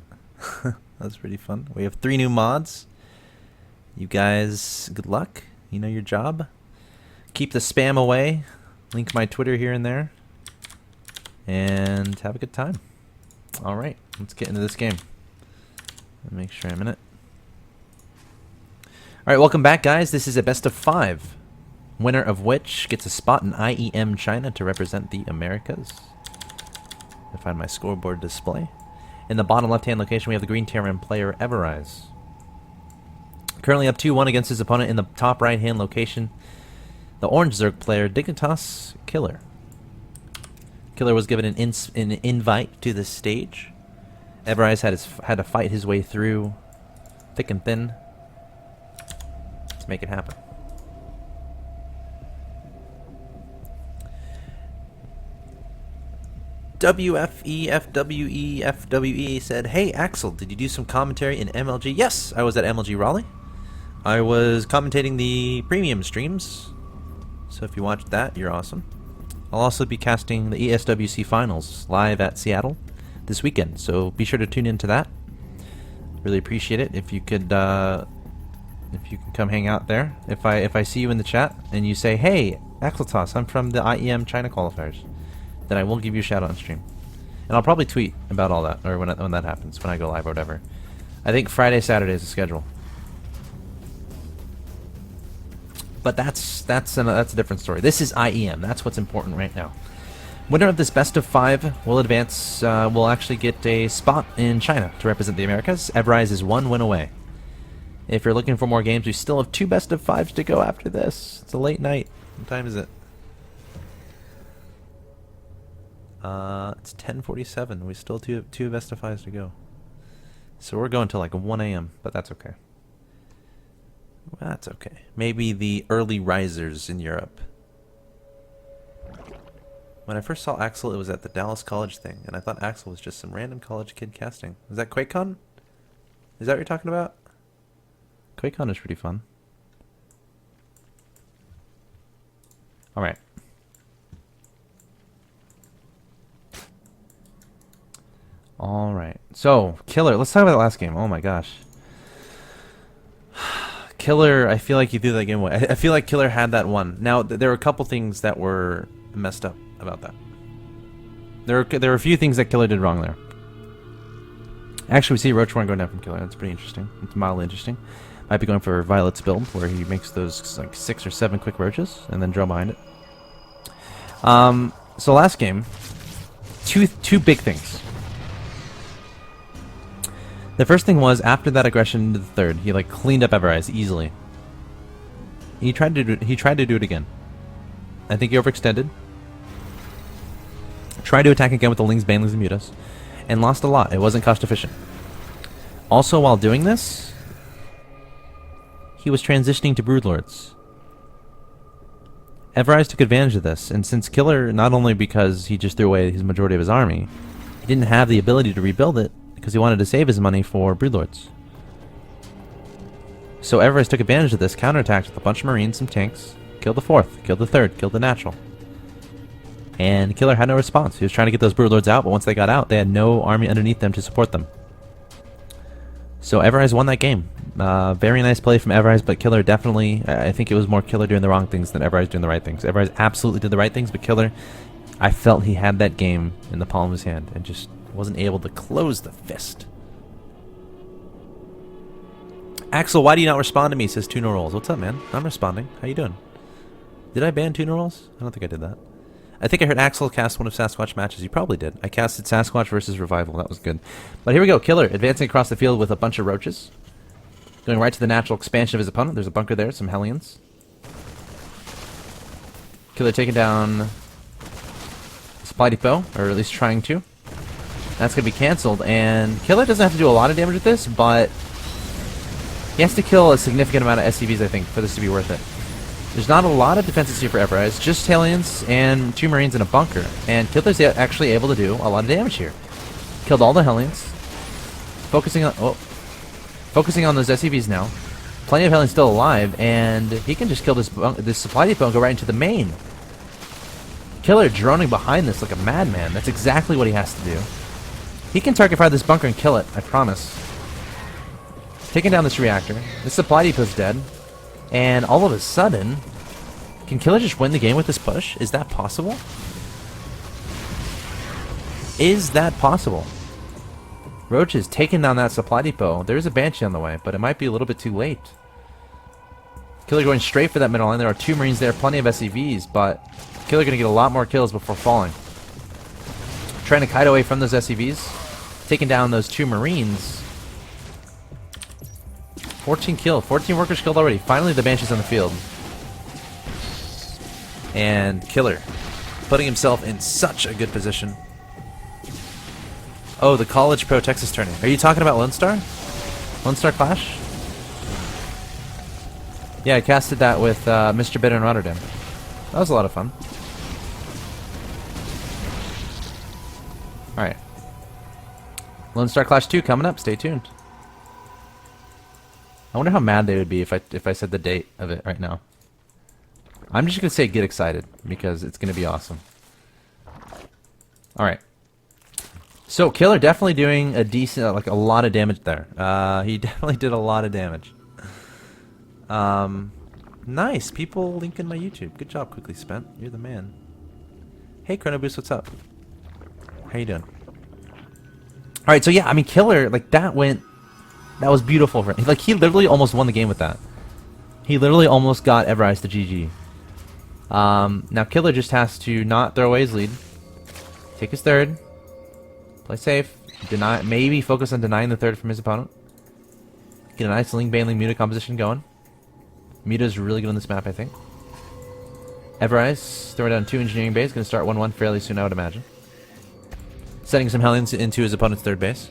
That's pretty fun. We have 3 new mods. You guys, good luck. You know your job. Keep the spam away. Link my Twitter here and there. And have a good time. Alright, let's get into this game. Make sure I'm in it. Alright, welcome back, guys. This is a best of 5. Winner of which gets a spot in IEM China to represent the Americas. I find my scoreboard display. In the bottom left-hand location, we have the green Tal'Darim player Everize. Currently up 2-1 against his opponent in the top right-hand location. The orange Zerg player dKiller. Killer was given an invite to the stage. Everize had to fight his way through thick and thin to make it happen. WFEFWEFWE said, "Hey Axel, did you do some commentary in MLG?" Yes, I was at MLG Raleigh. I was commentating the premium streams, so if you watched that, you're awesome. I'll also be casting the ESWC finals live at Seattle this weekend, so be sure to tune into that. Really appreciate it if you could come hang out there. If I see you in the chat and you say, "Hey Axeltoss, I'm from the IEM China qualifiers," then I will give you a shout out on stream. And I'll probably tweet about all that, or when that happens, when I go live or whatever. I think Friday, Saturday is the schedule. But that's a different story. This is IEM. That's what's important right now. Winner of this best of 5 will advance, will actually get a spot in China to represent the Americas. Everize is 1 win away. If you're looking for more games, we still have 2 best of 5s to go after this. It's a late night. What time is it? It's 10:47. We still have two best of 5s to go. So we're going till like 1 a.m., but that's okay. That's okay. Maybe the early risers in Europe. When I first saw Axel, it was at the Dallas College thing, and I thought Axel was just some random college kid casting. Is that QuakeCon? Is that what you're talking about? QuakeCon is pretty fun. Alright. Alright. So, Killer. Let's talk about the last game. Oh my gosh. Killer, I feel like you threw that game away. I feel like Killer had that one. Now, there were a couple things that were messed up about that. There were a few things that Killer did wrong there. Actually, we see Roach Warren going down from Killer. That's pretty interesting. It's mildly interesting. Might be going for Violet's build, where he makes those like 6 or 7 quick roaches, and then drill behind it. So last game, two big things. The first thing was, after that aggression into the third, he like cleaned up Everize easily. He tried to do it again. I think he overextended. Tried to attack again with the Lings, Banelings, and Mutas, and lost a lot. It wasn't cost efficient. Also, while doing this, he was transitioning to Broodlords. Everize took advantage of this, and since Killer, not only because he just threw away his majority of his army, he didn't have the ability to rebuild it, because he wanted to save his money for Broodlords. So Everize took advantage of this, counterattacked with a bunch of Marines, some tanks, killed the 4th, killed the 3rd, killed the natural. And Killer had no response. He was trying to get those Broodlords out, but once they got out, they had no army underneath them to support them. So Everize won that game. Very nice play from Everize, but Killer definitely, I think it was more Killer doing the wrong things than Everize doing the right things. Everize absolutely did the right things, but Killer, I felt he had that game in the palm of his hand and just wasn't able to close the fist. Axel, why do you not respond to me? Says Tuna Rolls. What's up, man? I'm responding. How you doing? Did I ban Tuna Rolls? I don't think I did that. I think I heard Axel cast one of Sasquatch matches. You probably did. I casted Sasquatch versus Revival. That was good. But here we go. Killer advancing across the field with a bunch of roaches. Going right to the natural expansion of his opponent. There's a bunker there. Some Hellions. Killer taking down Supply Depot, or at least trying to. That's going to be cancelled, and Killer doesn't have to do a lot of damage with this, but he has to kill a significant amount of SCVs, I think, for this to be worth it. There's not a lot of defenses here for Everize, just Hellions and 2 Marines in a bunker, and Killer's actually able to do a lot of damage here. Killed all the Hellions, focusing on those SCVs now. Plenty of Hellions still alive, and he can just kill this supply depot and go right into the main. Killer droning behind this like a madman. That's exactly what he has to do. He can target fire this bunker and kill it, I promise. Taking down this reactor. This supply depot's dead. And all of a sudden, can Killer just win the game with this push? Is that possible? Is that possible? Roach is taking down that supply depot. There's a Banshee on the way, but it might be a little bit too late. Killer going straight for that middle line. There are 2 Marines there, plenty of SCVs, but Killer going to get a lot more kills before falling. Trying to kite away from those SCVs. Taking down those 2 Marines. 14 killed. 14 workers killed already. Finally, the Banshee's on the field. And Killer putting himself in such a good position. Oh, the College Pro Texas tourney. Are you talking about Lone Star? Lone Star Clash? Yeah, I casted that with Mr. Bitter in Rotterdam. That was a lot of fun. Alright. Lone Star Clash 2 coming up. Stay tuned. I wonder how mad they would be if I said the date of it right now. I'm just going to say get excited, because it's going to be awesome. Alright. So, Killer definitely doing a decent, like a lot of damage there. He definitely did a lot of damage. Nice. People linking my YouTube. Good job, Quickly Spent. You're the man. Hey, Chronoboost, what's up? How you doing? Alright, so yeah, I mean, Killer, like, that was beautiful for him. Like, he literally almost won the game with that. He literally almost got Everize to GG. Now, Killer just has to not throw away his lead. Take his third. Play safe. Maybe focus on denying the third from his opponent. Get a nice Ling Bane Ling Muta composition going. Muta's really good on this map, I think. Everize, throwing down 2 engineering bays. Going to start 1-1 fairly soon, I would imagine. Setting some Hellions into his opponent's third base.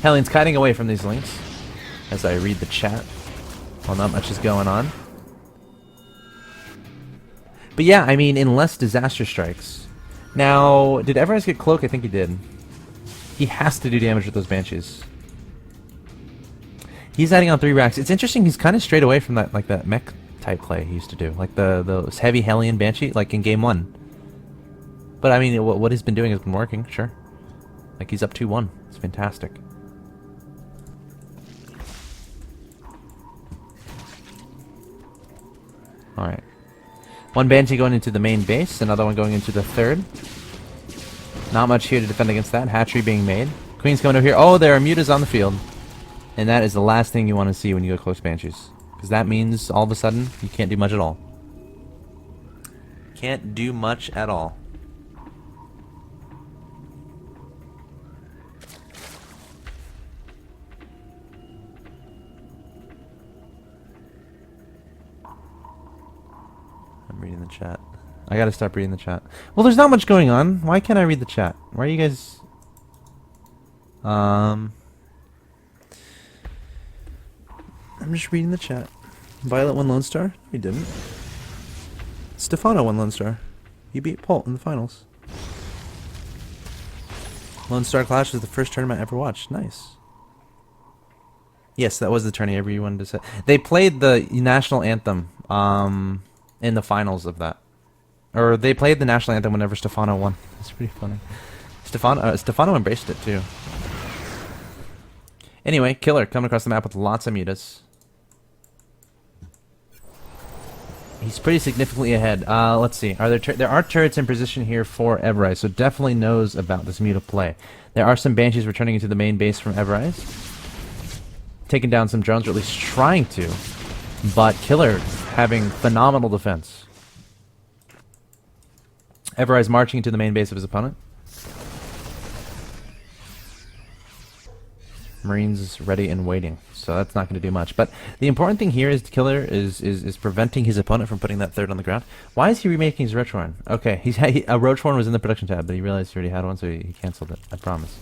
Hellions kiting away from these links as I read the chat. Well, not much is going on. But yeah, I mean, unless disaster strikes. Now, did Everize get Cloak? I think he did. He has to do damage with those Banshees. He's adding on 3 racks. It's interesting, he's kind of strayed away from that, like that mech type play he used to do. Like those heavy Hellion Banshee, like in game 1. But I mean, what he's been doing has been working, sure. Like he's up 2-1. It's fantastic. Alright. 1 Banshee going into the main base, another one going into the third. Not much here to defend against that. Hatchery being made. Queen's coming over here. Oh, there are Mutas on the field. And that is the last thing you want to see when you go close Banshees. Because that means, all of a sudden, you can't do much at all. Can't do much at all. I'm reading the chat. I gotta stop reading the chat. Well, there's not much going on. Why can't I read the chat? Why are you guys... I'm just reading the chat. Violet won Lone Star? He didn't. Stefano won Lone Star. He beat Polt in the finals. Lone Star Clash was the first tournament I ever watched. Nice. Yes, that was the tourney everyone wanted to say. They played the national anthem in the finals of that. Or they played the national anthem whenever Stefano won. That's pretty funny. Stefano embraced it too. Anyway, Killer coming across the map with lots of Mutas. He's pretty significantly ahead. Let's see. There are turrets in position here for Everize, so definitely knows about this Muta play. There are some Banshees returning into the main base from Everize. Taking down some drones, or at least trying to. But Killer having phenomenal defense. Everize marching into the main base of his opponent. Marines ready and waiting, so that's not going to do much. But the important thing here is the Killer is preventing his opponent from putting that third on the ground. Why is he remaking his Roach Horn? Okay, a Roach Horn was in the production tab, but he realized he already had one, so he canceled it. I promise.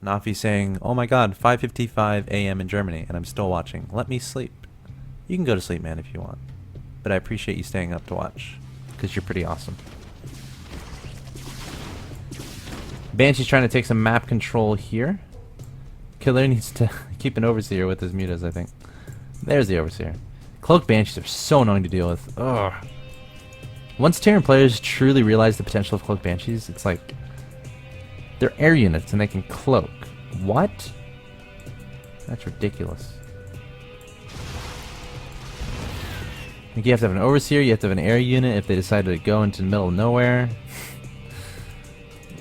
Nafi saying, "Oh my God, 5:55 a.m. in Germany, and I'm still watching. Let me sleep." You can go to sleep, man, if you want, but I appreciate you staying up to watch because you're pretty awesome. Banshee's trying to take some map control here. Killer needs to keep an Overseer with his mutas, I think. There's the Overseer. Cloak Banshees are so annoying to deal with. Ugh. Once Terran players truly realize the potential of Cloak Banshees, it's like they're air units and they can cloak. What? That's ridiculous. I think you have to have an Overseer, you have to have an air unit if they decide to go into the middle of nowhere.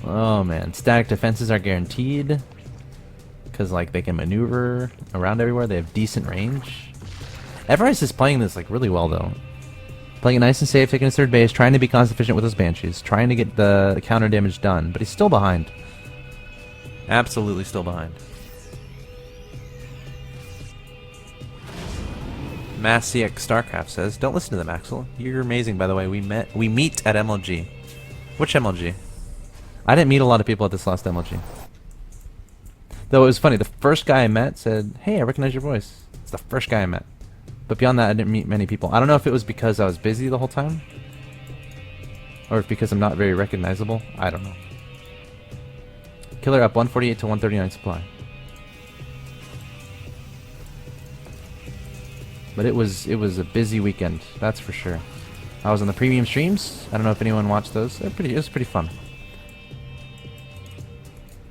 Oh man, static defenses are guaranteed. Because like they can maneuver around everywhere, they have decent range. Everize is playing this like really well though. Playing it nice and safe, taking his third base, trying to be cost efficient with his Banshees, trying to get the counter damage done, but he's still behind. Absolutely still behind. Mass CX StarCraft says, "Don't listen to them, Axel. You're amazing, by the way. We meet at MLG. Which MLG? I didn't meet a lot of people at this last MLG. Though it was funny. The first guy I met said, "Hey, I recognize your voice." It's the first guy I met. But beyond that, I didn't meet many people. I don't know if it was because I was busy the whole time, or if because I'm not very recognizable. I don't know. Killer up 148 to 139 supply. But it was a busy weekend, that's for sure. I was on the premium streams. I don't know if anyone watched those. It was pretty fun.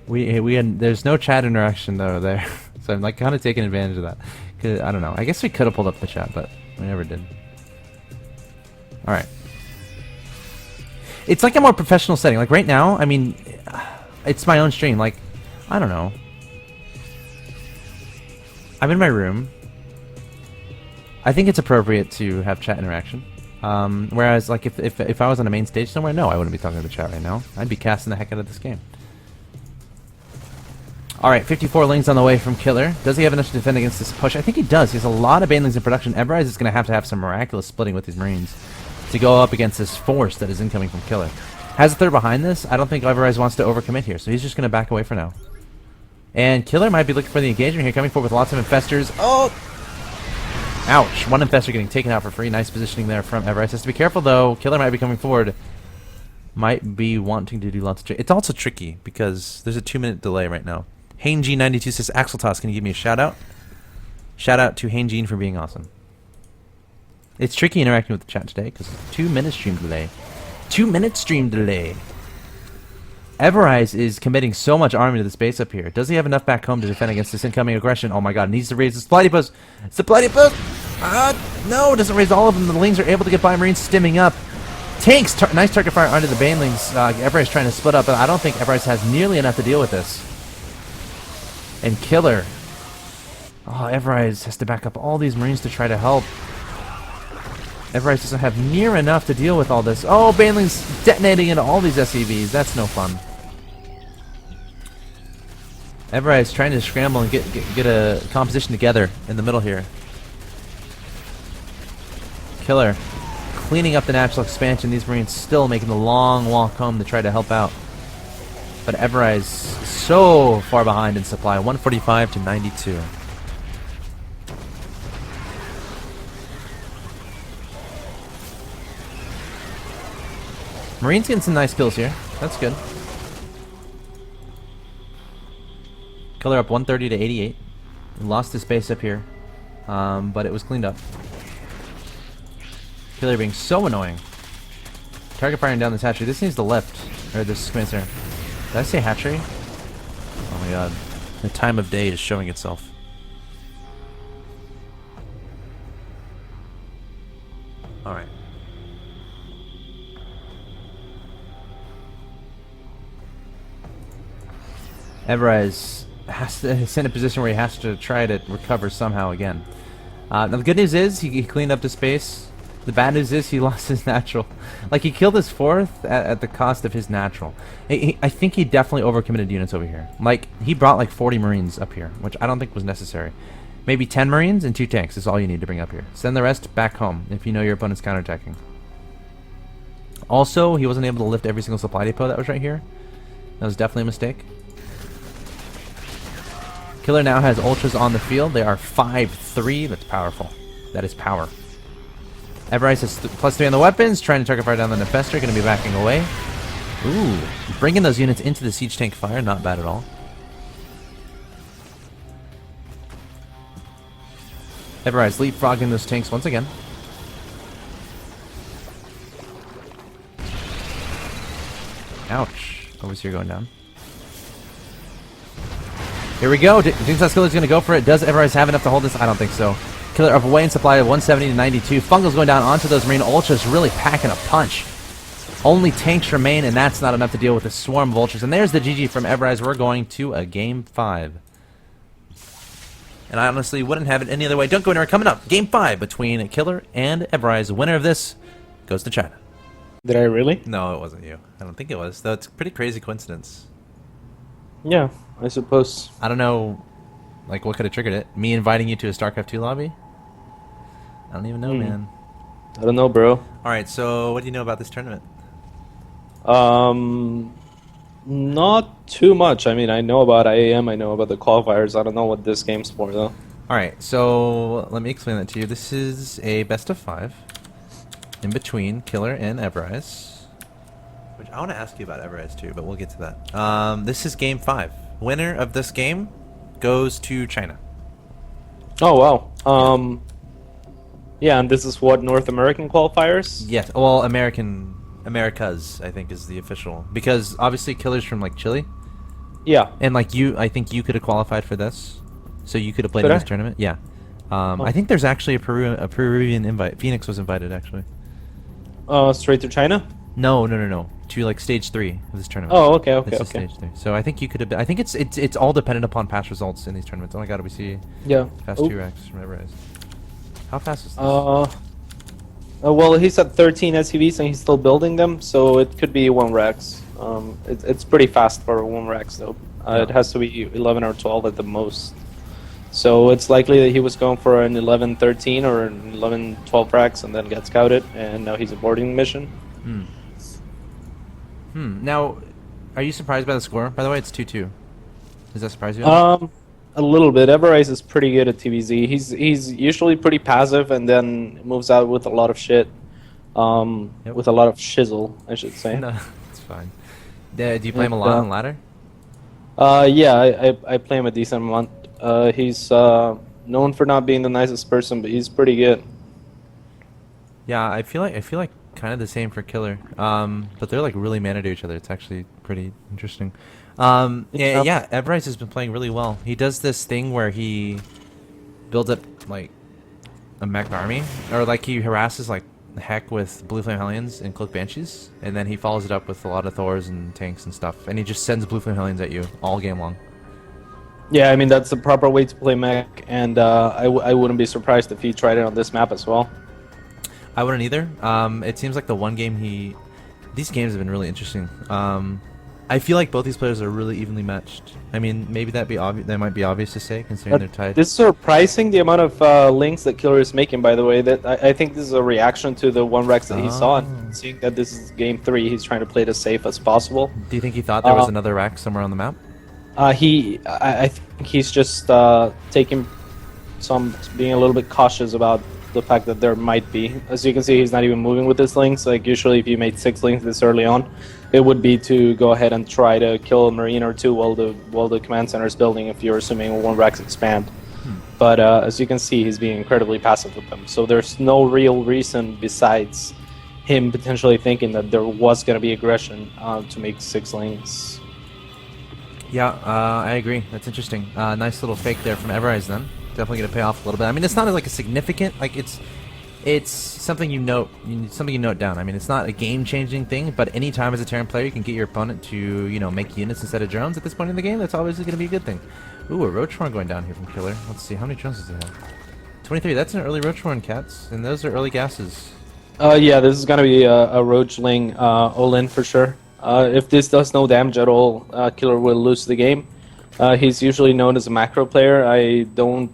There's no chat interaction though there, so I'm like kind of taking advantage of that. 'Cause, I don't know. I guess we could have pulled up the chat, but we never did. All right. It's like a more professional setting. Like right now, I mean, it's my own stream. Like, I don't know. I'm in my room. I think it's appropriate to have chat interaction. Whereas, like, if I was on a main stage somewhere, no, I wouldn't be talking to the chat right now. I'd be casting the heck out of this game. Alright, 54 Lings on the way from Killer. Does he have enough to defend against this push? I think he does. He has a lot of Banelings in production. Everize is going to have some miraculous splitting with these Marines to go up against this force that is incoming from Killer. Has a third behind this. I don't think Everize wants to overcommit here, so he's just going to back away for now. And Killer might be looking for the engagement here, coming forward with lots of Infestors. Oh! Ouch. One Infestor getting taken out for free. Nice positioning there from Everize. Has to be careful, though. Killer might be coming forward. Might be wanting to do lots of... It's also tricky, because there's a 2-minute delay right now. HaneG92 says, Axeltoss, can you give me a shout-out? Shout-out to HaneG for being awesome. It's tricky interacting with the chat today, because 2-minute stream delay. 2-minute stream delay. Everize is committing so much army to this base up here. Does he have enough back home to defend against this incoming aggression? Oh my god, needs to raise the supply depots. Supply depots! No, doesn't raise all of them. The Lings are able to get by Marines stimming up. Tanks! Nice target fire onto the Banelings. Everize trying to split up, but I don't think Everize has nearly enough to deal with this. And Killer. Oh, Everize has to back up all these Marines to try to help. Everize doesn't have near enough to deal with all this. Oh, Baneling's detonating into all these SCVs. That's no fun. Everize trying to scramble and get a composition together in the middle here. Killer cleaning up the natural expansion. These Marines still making the long walk home to try to help out. But Everize so far behind in supply. 145 to 92. Marines getting some nice kills here. That's good. Killer up 130 to 88. He lost his base up here. But it was cleaned up. Killer being so annoying. Target firing down this hatchery. This needs the left. Or this Spencer. Did I say hatchery? Oh my god. The time of day is showing itself. Alright. Everize is in a position where he has to try to recover somehow again. Now the good news is he cleaned up the space. The bad news is he lost his natural. Like, he killed his fourth at the cost of his natural. I think he definitely overcommitted units over here. Like, he brought like 40 Marines up here, which I don't think was necessary. Maybe 10 Marines and 2 tanks is all you need to bring up here. Send the rest back home if you know your opponent's counterattacking. Also, he wasn't able to lift every single supply depot that was right here. That was definitely a mistake. Killer now has ultras on the field. They are 5-3. That's powerful. That is power. Everize has +3 on the weapons. Trying to target fire down the Infestor. Going to be backing away. Ooh, bringing those units into the siege tank fire, not bad at all. Everize leapfrogging those tanks once again. Ouch. Overseer going down. Here we go. Thinks that Killer's going to go for it. Does Everize have enough to hold this? I don't think so. Killer up away and supply of 170 to 92. Fungal's going down onto those Marine Ultras, really packing a punch. Only tanks remain, and that's not enough to deal with the swarm of Ultras. And there's the GG from Everize. We're going to a Game 5. And I honestly wouldn't have it any other way. Don't go anywhere. Coming up, Game 5 between Killer and Everize. The winner of this goes to China. Did I really? No, it wasn't you. I don't think it was. Though it's a pretty crazy coincidence. Yeah, I suppose. I don't know, like, what could have triggered it. Me inviting you to a StarCraft 2 lobby? I don't even know, man. I don't know, bro. Alright, so what do you know about this tournament? Not too much. I mean, I know about IEM, I know about the qualifiers. I don't know what this game's for, though. Alright, so let me explain that to you. This is a best of 5 in between Killer and Everize. Which I want to ask you about Everize too, but we'll get to that. This is Game 5. Winner of this game goes to China. Oh, wow. Yeah, and this is what, North American qualifiers? Yes, well, Americas, I think, is the official. Because obviously Killer's from, like, Chile. Yeah. And, like, I think you could have qualified for this. So you could have played in this tournament. Yeah. I think there's actually a Peruvian invite. Phoenix was invited, actually. Straight to China? No. To, like, stage 3 of this tournament. Oh, okay. This is stage 3. So I think you could have been. I think it's all dependent upon past results in these tournaments. Oh my god, we see fast 2 racks from Everize. How fast is this? Well, he's at 13 SUVs and he's still building them, so it could be 1 racks. It's pretty fast for 1 racks, though. It has to be 11 or 12 at the most. So it's likely that he was going for an 11-13 or an 11-12 racks and then got scouted, and now he's aborting the mission. Now, are you surprised by the score? By the way, it's 2-2. Does that surprise you? A little bit. Everise is pretty good at TVZ. He's usually pretty passive and then moves out with a lot of shit. With a lot of shizzle, I should say. No, it's fine. Do you play him a lot on ladder? Yeah, I play him a decent amount. He's known for not being the nicest person, but he's pretty good. Yeah, I feel like kind of the same for Killer. But they're like really mana to each other. It's actually pretty interesting. Yeah, Everize has been playing really well. He does this thing where he builds up like a mech army, or like he harasses like the heck with Blue Flame Hellions and Cloak Banshees, and then he follows it up with a lot of Thors and tanks and stuff, and he just sends Blue Flame Hellions at you all game long. Yeah, I mean, that's the proper way to play mech, and I wouldn't be surprised if he tried it on this map as well. I wouldn't either. It seems like the one game these games have been really interesting. I feel like both these players are really evenly matched. I mean, maybe that might be obvious to say, considering they're tied. It's surprising the amount of links that Killer is making, by the way. That I think this is a reaction to the 1 Rex that he saw, and seeing that this is Game 3, he's trying to play it as safe as possible. Do you think he thought there was another rack somewhere on the map? I think he's just being a little bit cautious about the fact that there might be. As you can see, he's not even moving with his links. Like, usually if you made 6 links this early on, it would be to go ahead and try to kill a Marine or 2 while the command center is building, if you're assuming 1 Rex expand. But as you can see, he's being incredibly passive with them. So there's no real reason besides him potentially thinking that there was going to be aggression to make 6 links. Yeah, I agree. That's interesting. Nice little fake there from Everize then. Definitely going to pay off a little bit. I mean, it's not like a significant, like it's something you note down. I mean, it's not a game-changing thing, but anytime as a Terran player you can get your opponent to, you know, make units instead of drones at this point in the game, that's obviously going to be a good thing. Ooh, a Roachhorn going down here from Killer. Let's see, how many drones does he have? 23. That's an early Roachhorn, cats, and those are early gases. Yeah, this is going to be a Roachling all-in for sure. If this does no damage at all, Killer will lose the game. He's usually known as a macro player. I don't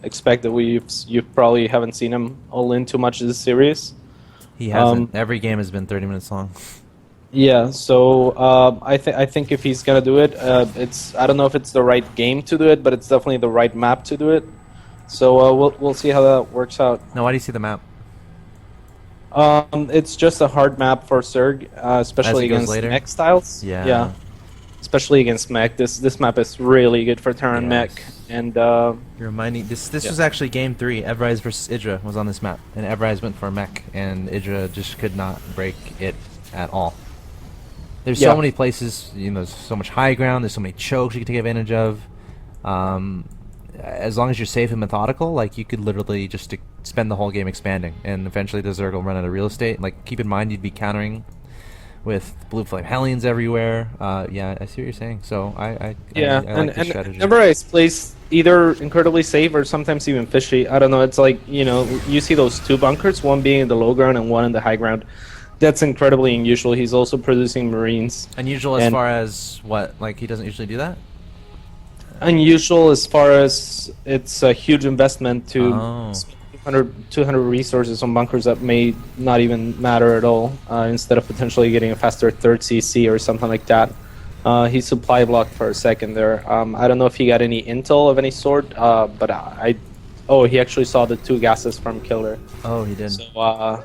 expect that you probably haven't seen him all in too much this series. He hasn't. Every game has been 30 minutes long. Yeah, so I think if he's gonna do it, I don't know if it's the right game to do it, but it's definitely the right map to do it. So we'll see how that works out. Now, why do you see the map? It's just a hard map for Zerg, especially it goes against later? mech styles. Yeah. Especially against mech. This map is really good for Terran mech, Yes. and You're reminding this Yeah. was actually game 3. Everize versus Idra was on this map, and Everize went for a mech, and Idra just could not break it at all. There's so Yeah. many places, there's so much high ground, there's so many chokes you can take advantage of. As long as you're safe and methodical, like you could literally just spend the whole game expanding, and eventually the Zerg will run out of real estate. Like keep in mind you'd be countering with blue flame Hellions everywhere. Yeah, I see what you're saying. So I like this strategy. Everize plays either incredibly safe or sometimes even fishy. I don't know. It's like you see those two bunkers, one being in the low ground and one in the high ground. That's incredibly unusual. He's also producing Marines. Unusual as far as what? Like he doesn't usually do that? Unusual as far as it's a huge investment to Oh. spend 200 resources on bunkers that may not even matter at all, instead of potentially getting a faster third CC or something like that. He supply blocked for a second there. I don't know if he got any intel of any sort, but he actually saw the 2 gases from Killer. Oh, he did. So,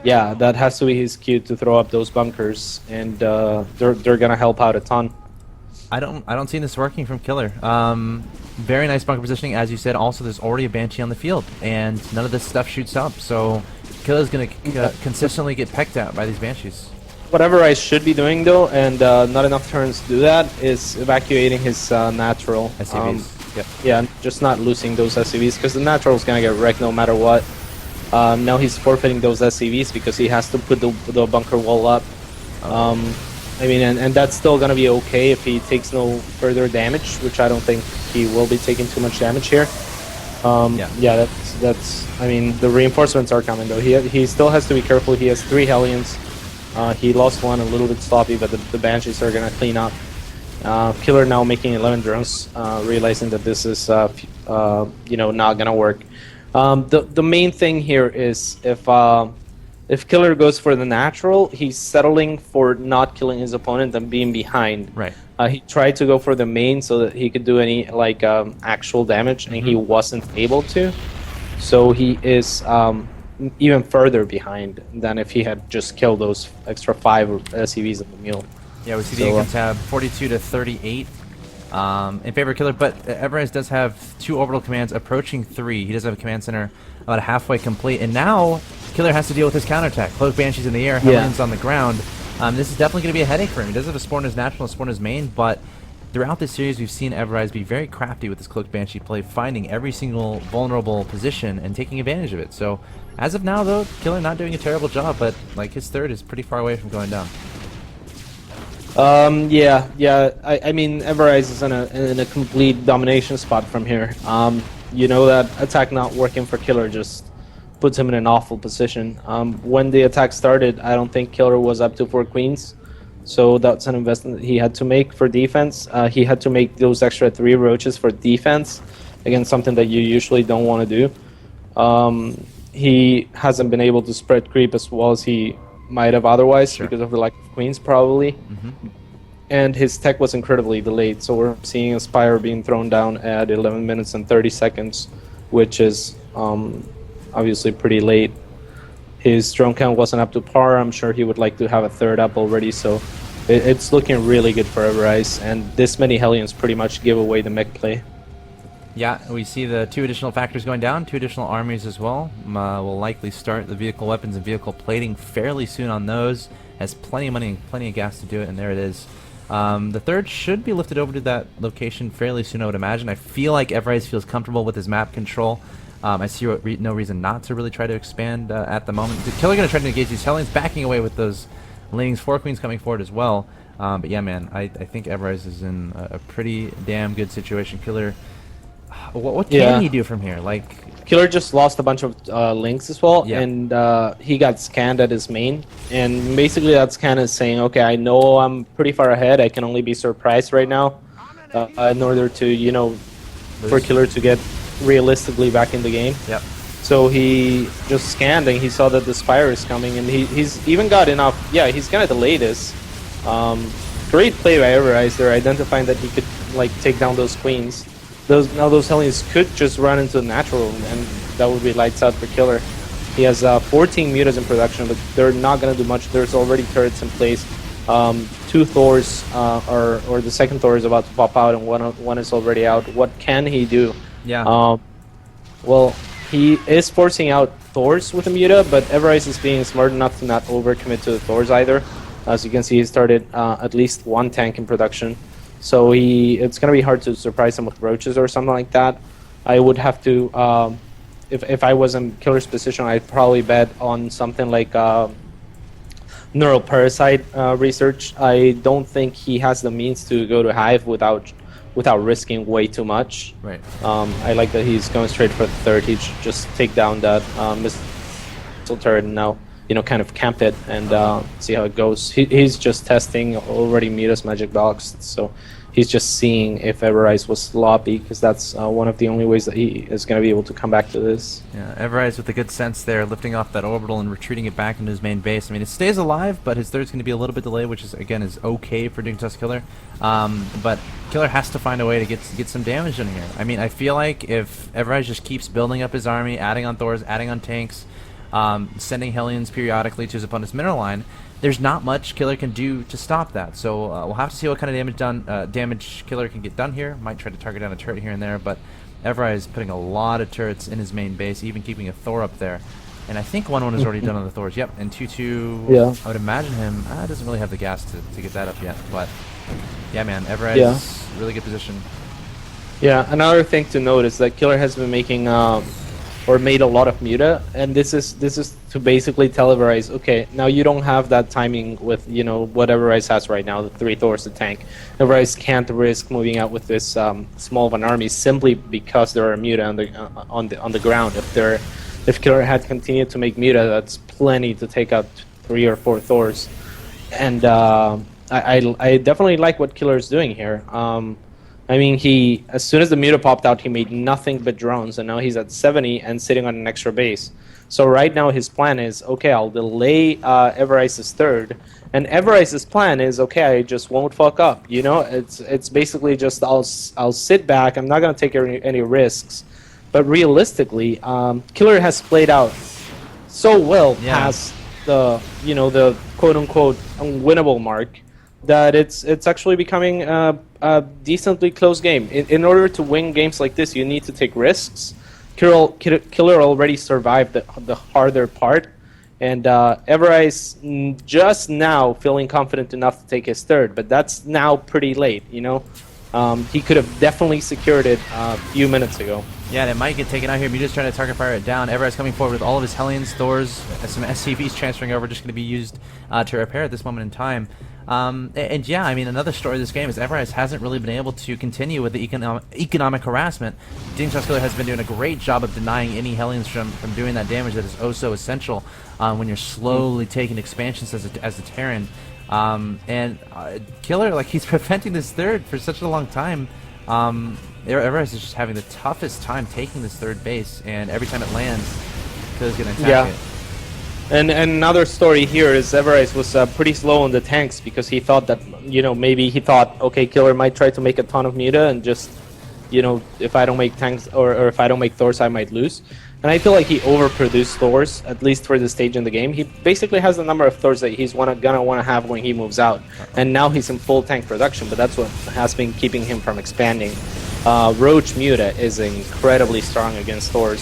yeah, that has to be his cue to throw up those bunkers, and they're gonna help out a ton. I don't see this working from Killer. Very nice bunker positioning, as you said. Also, there's already a Banshee on the field, and none of this stuff shoots up. So Killer's gonna consistently get pecked at by these Banshees. Whatever I should be doing though, and not enough turns to do that, is evacuating his natural. SCVs. Yep. Yeah, just not losing those SCVs because the natural is gonna get wrecked no matter what. Now he's forfeiting those SCVs because he has to put the bunker wall up. I mean, and that's still gonna be okay if he takes no further damage, which I don't think he will be taking too much damage here. Yeah, that's. I mean, the reinforcements are coming though. He still has to be careful. He has 3 Hellions. He lost one a little bit sloppy, but the Banshees are gonna clean up. Killer now making 11 drones, realizing that this is not gonna work. The main thing here is if Killer goes for the natural, he's settling for not killing his opponent and being behind. Right. He tried to go for the main so that he could do any actual damage, and he wasn't able to. So he is even further behind than if he had just killed those extra 5 SCVs of the mule. Yeah, we see the income tab 42 to 38 in favor of Killer, but Everize does have 2 orbital commands approaching 3. He does have a command center about halfway complete, and now Killer has to deal with his counterattack. Cloak Banshees in the air, Hellions on the ground. This is definitely going to be a headache for him. He does have a Sporner's natural and Sporner's main, but throughout this series we've seen Everize be very crafty with his Cloak Banshee play, finding every single vulnerable position and taking advantage of it. So as of now though, Killer not doing a terrible job, but like his third is pretty far away from going down. Yeah. I mean, Everize is in a complete domination spot from here. That attack not working for Killer just puts him in an awful position. When the attack started, I don't think Killer was up to 4 queens, so that's an investment he had to make for defense. He had to make those extra 3 roaches for defense, again, something that you usually don't want to do. He hasn't been able to spread creep as well as he might have otherwise because of the lack of queens, probably. And his tech was incredibly delayed, so we're seeing a Spire being thrown down at 11 minutes and 30 seconds, which is obviously pretty late. His drone count wasn't up to par. I'm sure he would like to have a 3rd up already, so it's looking really good for Everize, and this many Hellions pretty much give away the mech play. Yeah, we see the 2 additional factors going down, 2 additional armies as well. We'll likely start the vehicle weapons and vehicle plating fairly soon on those. Has plenty of money and plenty of gas to do it, and there it is. The 3rd should be lifted over to that location fairly soon, I would imagine. I feel like Everize feels comfortable with his map control. I see no reason not to really try to expand at the moment. The Killer going to try to engage these Hellions, backing away with those leanings, 4 queens coming forward as well. But yeah, man, I think Everize is in a pretty damn good situation. Killer, what can he do from here? Like, Killer just lost a bunch of links as well, Yeah. and he got scanned at his main, and basically that's kind of saying, okay, I know I'm pretty far ahead, I can only be surprised right now, in order to, for Killer to get realistically back in the game. Yep. So he just scanned and he saw that the Spire is coming, and he's even got enough. Yeah, he's gonna delay this. Great play by Everize there, identifying that he could take down those queens. Those Hellions could just run into the natural, and that would be lights out for Killer. He has 14 mutas in production, but they're not going to do much. There's already turrets in place. 2 Thors, or the second Thor is about to pop out, and one is already out. What can he do? Yeah. Well, he is forcing out Thors with a muta, but Everize is being smart enough to not overcommit to the Thors either. As you can see, he started at least 1 tank in production. So it's going to be hard to surprise him with roaches or something like that. I would have to, if I was in Killer's position, I'd probably bet on something like neural parasite research. I don't think he has the means to go to Hive without risking way too much. Right. I like that he's going straight for the third. He should just take down that missile turret and now, kind of camp it and see how it goes. He's just testing already Muta's magic box, so he's just seeing if Everize was sloppy, because that's one of the only ways that he is going to be able to come back to this. Yeah, Everize with a good sense there, lifting off that orbital and retreating it back into his main base. I mean, it stays alive, but his third's going to be a little bit delayed, which is okay for dKiller. But Killer has to find a way to get some damage in here. I mean, I feel like if Everize just keeps building up his army, adding on Thors, adding on tanks, sending Hellions periodically to his opponent's mineral line, there's not much Killer can do to stop that. So we'll have to see what kind of damage Killer can get done here. Might try to target down a turret here and there, but Everize is putting a lot of turrets in his main base, even keeping a Thor up there. And I think one is already done on the Thors. Yep, and 2-2, yeah. I would imagine him doesn't really have the gas to get that up yet. But yeah, man, Everize, really good position. Yeah, another thing to note is that Killer has been making or made a lot of muta, and this is to basically tell Everize, okay, now you don't have that timing with what Everize has right now, the 3 Thors to tank. Everize can't risk moving out with this small of an army simply because there are muta on the ground. If Killer had continued to make muta, that's plenty to take out 3 or 4 Thors. And I definitely like what Killer is doing here. I mean, as soon as the muta popped out, he made nothing but drones, and now he's at 70 and sitting on an extra base. So right now his plan is, okay, I'll delay Everize's third, and Everize's plan is, okay, I just won't fuck up. It's basically just I'll sit back. I'm not gonna take any risks. But realistically, Killer has played out so well past the the quote unquote unwinnable mark, that it's actually becoming a decently close game. In order to win games like this, you need to take risks. Killer already survived the harder part, and Everize just now feeling confident enough to take his third, but that's now pretty late. He could have definitely secured it a few minutes ago. Yeah, and it might get taken out here. Muta's trying to target fire it down. Everize coming forward with all of his Hellions, Thors, some SCVs transferring over, just going to be used to repair at this moment in time. And yeah, I mean, another story of this game is Everize hasn't really been able to continue with the economic harassment. dKiller has been doing a great job of denying any Hellions from doing that damage that is oh so essential when you're slowly taking expansions as a Terran. Killer, like, he's preventing this third for such a long time. Everize is just having the toughest time taking this third base, and every time it lands, Killer's gonna attack it. And another story here is Everize was pretty slow on the tanks because he thought that, maybe he thought, okay, Killer might try to make a ton of muta and just, if I don't make tanks or if I don't make Thors, I might lose. And I feel like he overproduced Thors, at least for this stage in the game. He basically has the number of Thors that he's gonna want to have when he moves out. And now he's in full tank production, but that's what has been keeping him from expanding. Roach muta is incredibly strong against Thors.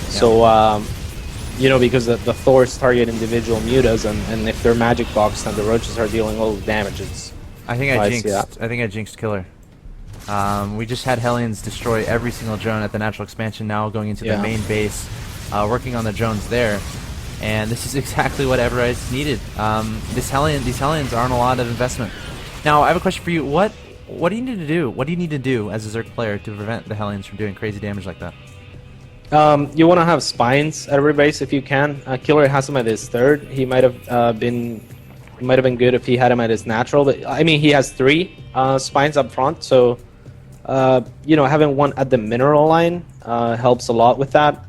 So, because the Thors target individual mutas, and if they're magic boxed, then the roaches are dealing all the damage. I think I jinxed Killer. We just had Hellions destroy every single drone at the natural expansion, now going into the main base, working on the drones there. And this is exactly what Everize needed. These Hellions aren't a lot of investment. Now, I have a question for you. What do you need to do? What do you need to do as a Zerg player to prevent the Hellions from doing crazy damage like that? You want to have spines at every base if you can. Killer has him at his third. He might have been good if he had him at his natural, but I mean, he has 3 spines up front, so having one at the mineral line helps a lot with that.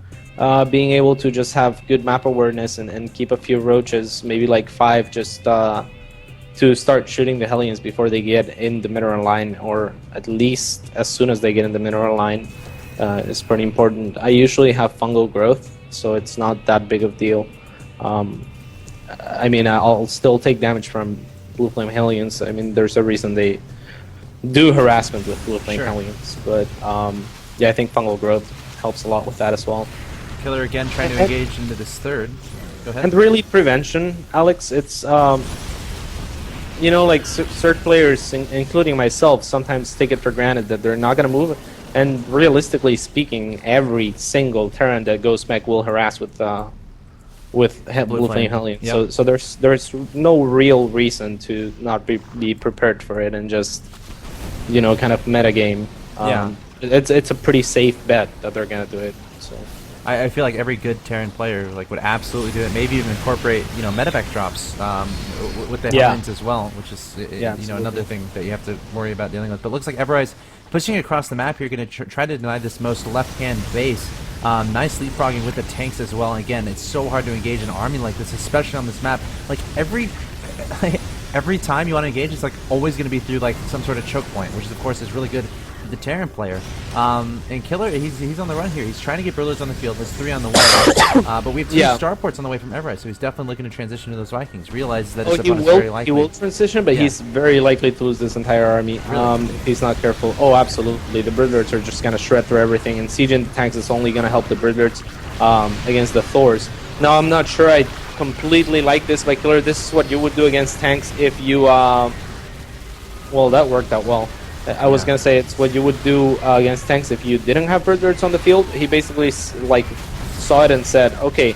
Being able to just have good map awareness and keep a few roaches, maybe like 5, just to start shooting the Hellions before they get in the mineral line, or at least as soon as they get in the mineral line. Is pretty important. I usually have fungal growth so it's not that big of a deal. I mean, I'll still take damage from Blue Flame Hellions. I mean, there's a reason they do harassment with Blue Flame Sure. Hellions, but yeah, I think Fungal Growth helps a lot with that as well. Killer again trying to engage into this third. Go ahead. And really, prevention, Alex. It's you know, like certain players, including myself, sometimes take it for granted that they're not gonna move. And realistically speaking, every single Terran that goes back will harass with Blue Flame Hellion. Yep. So there's no real reason to not be prepared for it and just, you know, kind of meta game. Yeah. It's a pretty safe bet that they're gonna do it. So. I feel like every good Terran player like would absolutely do it. Maybe even incorporate, you know, medevac drops with the Hellions as well, which is you know, another thing that you have to worry about dealing with. But it looks like Everize pushing across the map here, going to try to deny this most left-hand base. Nice leapfrogging with the tanks as well. And again, it's so hard to engage an army like this, especially on this map. Like every time you want to engage, it's like always going to be through like some sort of choke point, which of course is really good for the Terran player. And Killer, he's on the run here. He's trying to get Broodlords on the field. There's 3 on the way. But we have 2 starports on the way from Everett, so he's definitely looking to transition to those Vikings. Realizes that his opponent's very likely. He will transition, but he's very likely to lose this entire army if he's not careful. Oh, absolutely. The Broodlords are just going to shred through everything, and Siege into tanks is only going to help the Broodlords against the Thors. Now, I'm not sure I completely like this by Killer. This is what you would do against tanks if you... well, that worked out well. I was gonna say it's what you would do against tanks if you didn't have Broodlords on the field. He basically like saw it and said, "Okay,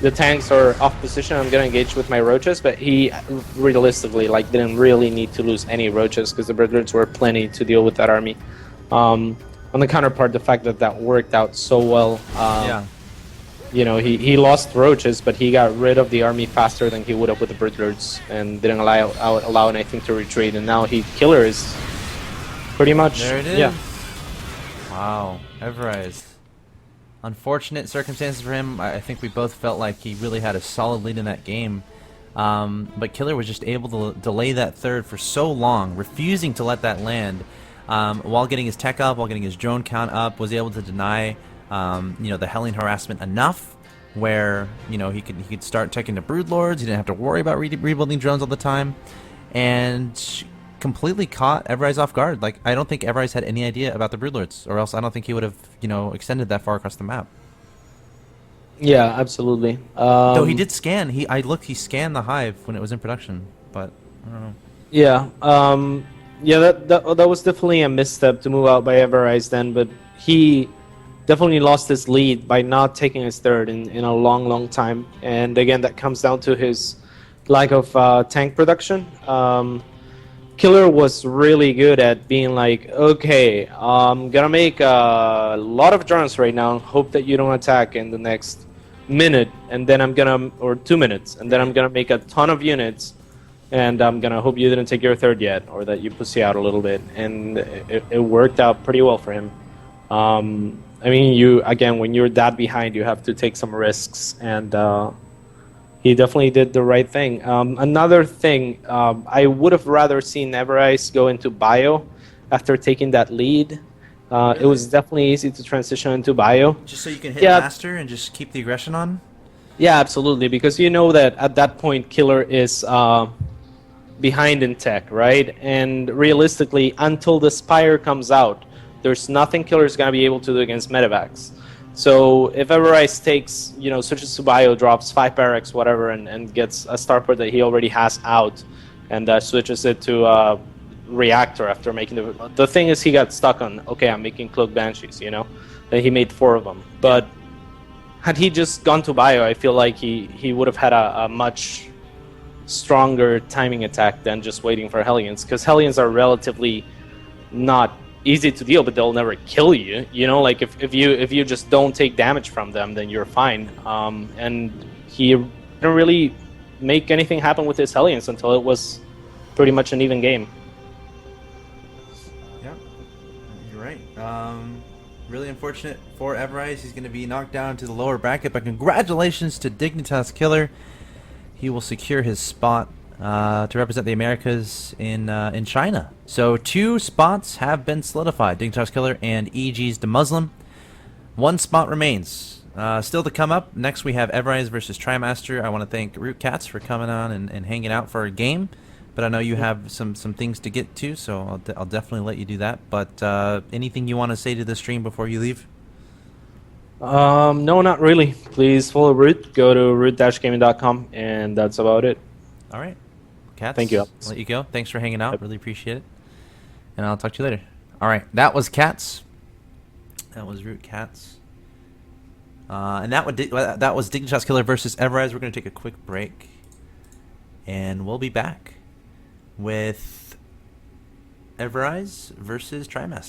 the tanks are off position. I'm gonna engage with my roaches." But he realistically like didn't really need to lose any roaches because the Broodlords were plenty to deal with that army. On the counterpart, the fact that that worked out so well. You know, he lost roaches, but he got rid of the army faster than he would have with the Broodlords and didn't allow anything to retreat. And now Killer is. Pretty much. There it is. Yeah. Wow. Everize. Unfortunate circumstances for him. I think we both felt like he really had a solid lead in that game. But Killer was just able to delay that third for so long, refusing to let that land. While getting his tech up, while getting his drone count up, was able to deny you know, the Hellion harassment enough where, you know, he could start teching the Broodlords. He didn't have to worry about rebuilding drones all the time. And completely caught Everize off guard. Like, I don't think Everize had any idea about the Broodlords, or else I don't think he would have, you know, extended that far across the map. Yeah, absolutely. Though he did scan. He scanned the hive when it was in production, but I don't know. Yeah, yeah, that was definitely a misstep to move out by Everize then, but he definitely lost his lead by not taking his third in a long time. And again, that comes down to his lack of tank production. Killer was really good at being like, okay, I'm gonna make a lot of drones right now, hope that you don't attack in the next minute, and then or 2 minutes, and then I'm gonna make a ton of units, and I'm gonna hope you didn't take your third yet, or that you pussy out a little bit, and it worked out pretty well for him. I mean, again, when you're that behind, you have to take some risks, and he definitely did the right thing. Another thing, I would have rather seen Everize go into bio after taking that lead. Really? It was definitely easy to transition into bio. Just so you can hit faster and just keep the aggression on? Yeah, absolutely, because you know that at that point, Killer is behind in tech, right? And realistically, until the Spire comes out, there's nothing Killer is going to be able to do against medevacs. So if Everize takes, you know, switches to bio, drops 5 barracks, whatever, and gets a starport that he already has out, and switches it to reactor after making the thing is he got stuck on, okay, I'm making cloak banshees, you know, and he made 4 of them. But had he just gone to bio, I feel like he would have had a much stronger timing attack than just waiting for Hellions, because Hellions are relatively not easy to deal, but they'll never kill you. You know, like if you just don't take damage from them, then you're fine. And he didn't really make anything happen with his Hellions until it was pretty much an even game. Yeah, you're right. Really unfortunate for Everize. He's going to be knocked down to the lower bracket, but congratulations to Dignitas Killer. He will secure his spot to represent the Americas in China. So 2 spots have been solidified: Dignitas Killer and EG's the Muslim. 1 spot remains. Still to come up, next we have Everize versus Trimaster. I want to thank Root Cats for coming on and hanging out for our game. But I know you have some things to get to, so I'll definitely let you do that. But anything you want to say to the stream before you leave? No, not really. Please follow Root. Go to root-gaming.com, and that's about it. All right. Cats, Thank you, I'll let you go. Thanks for hanging out. Really appreciate it. And I'll talk to you later. All right. That was Cats. That was Root Cats. And that was dKiller versus Everize. We're going to take a quick break. And we'll be back with Everize versus Trimaster.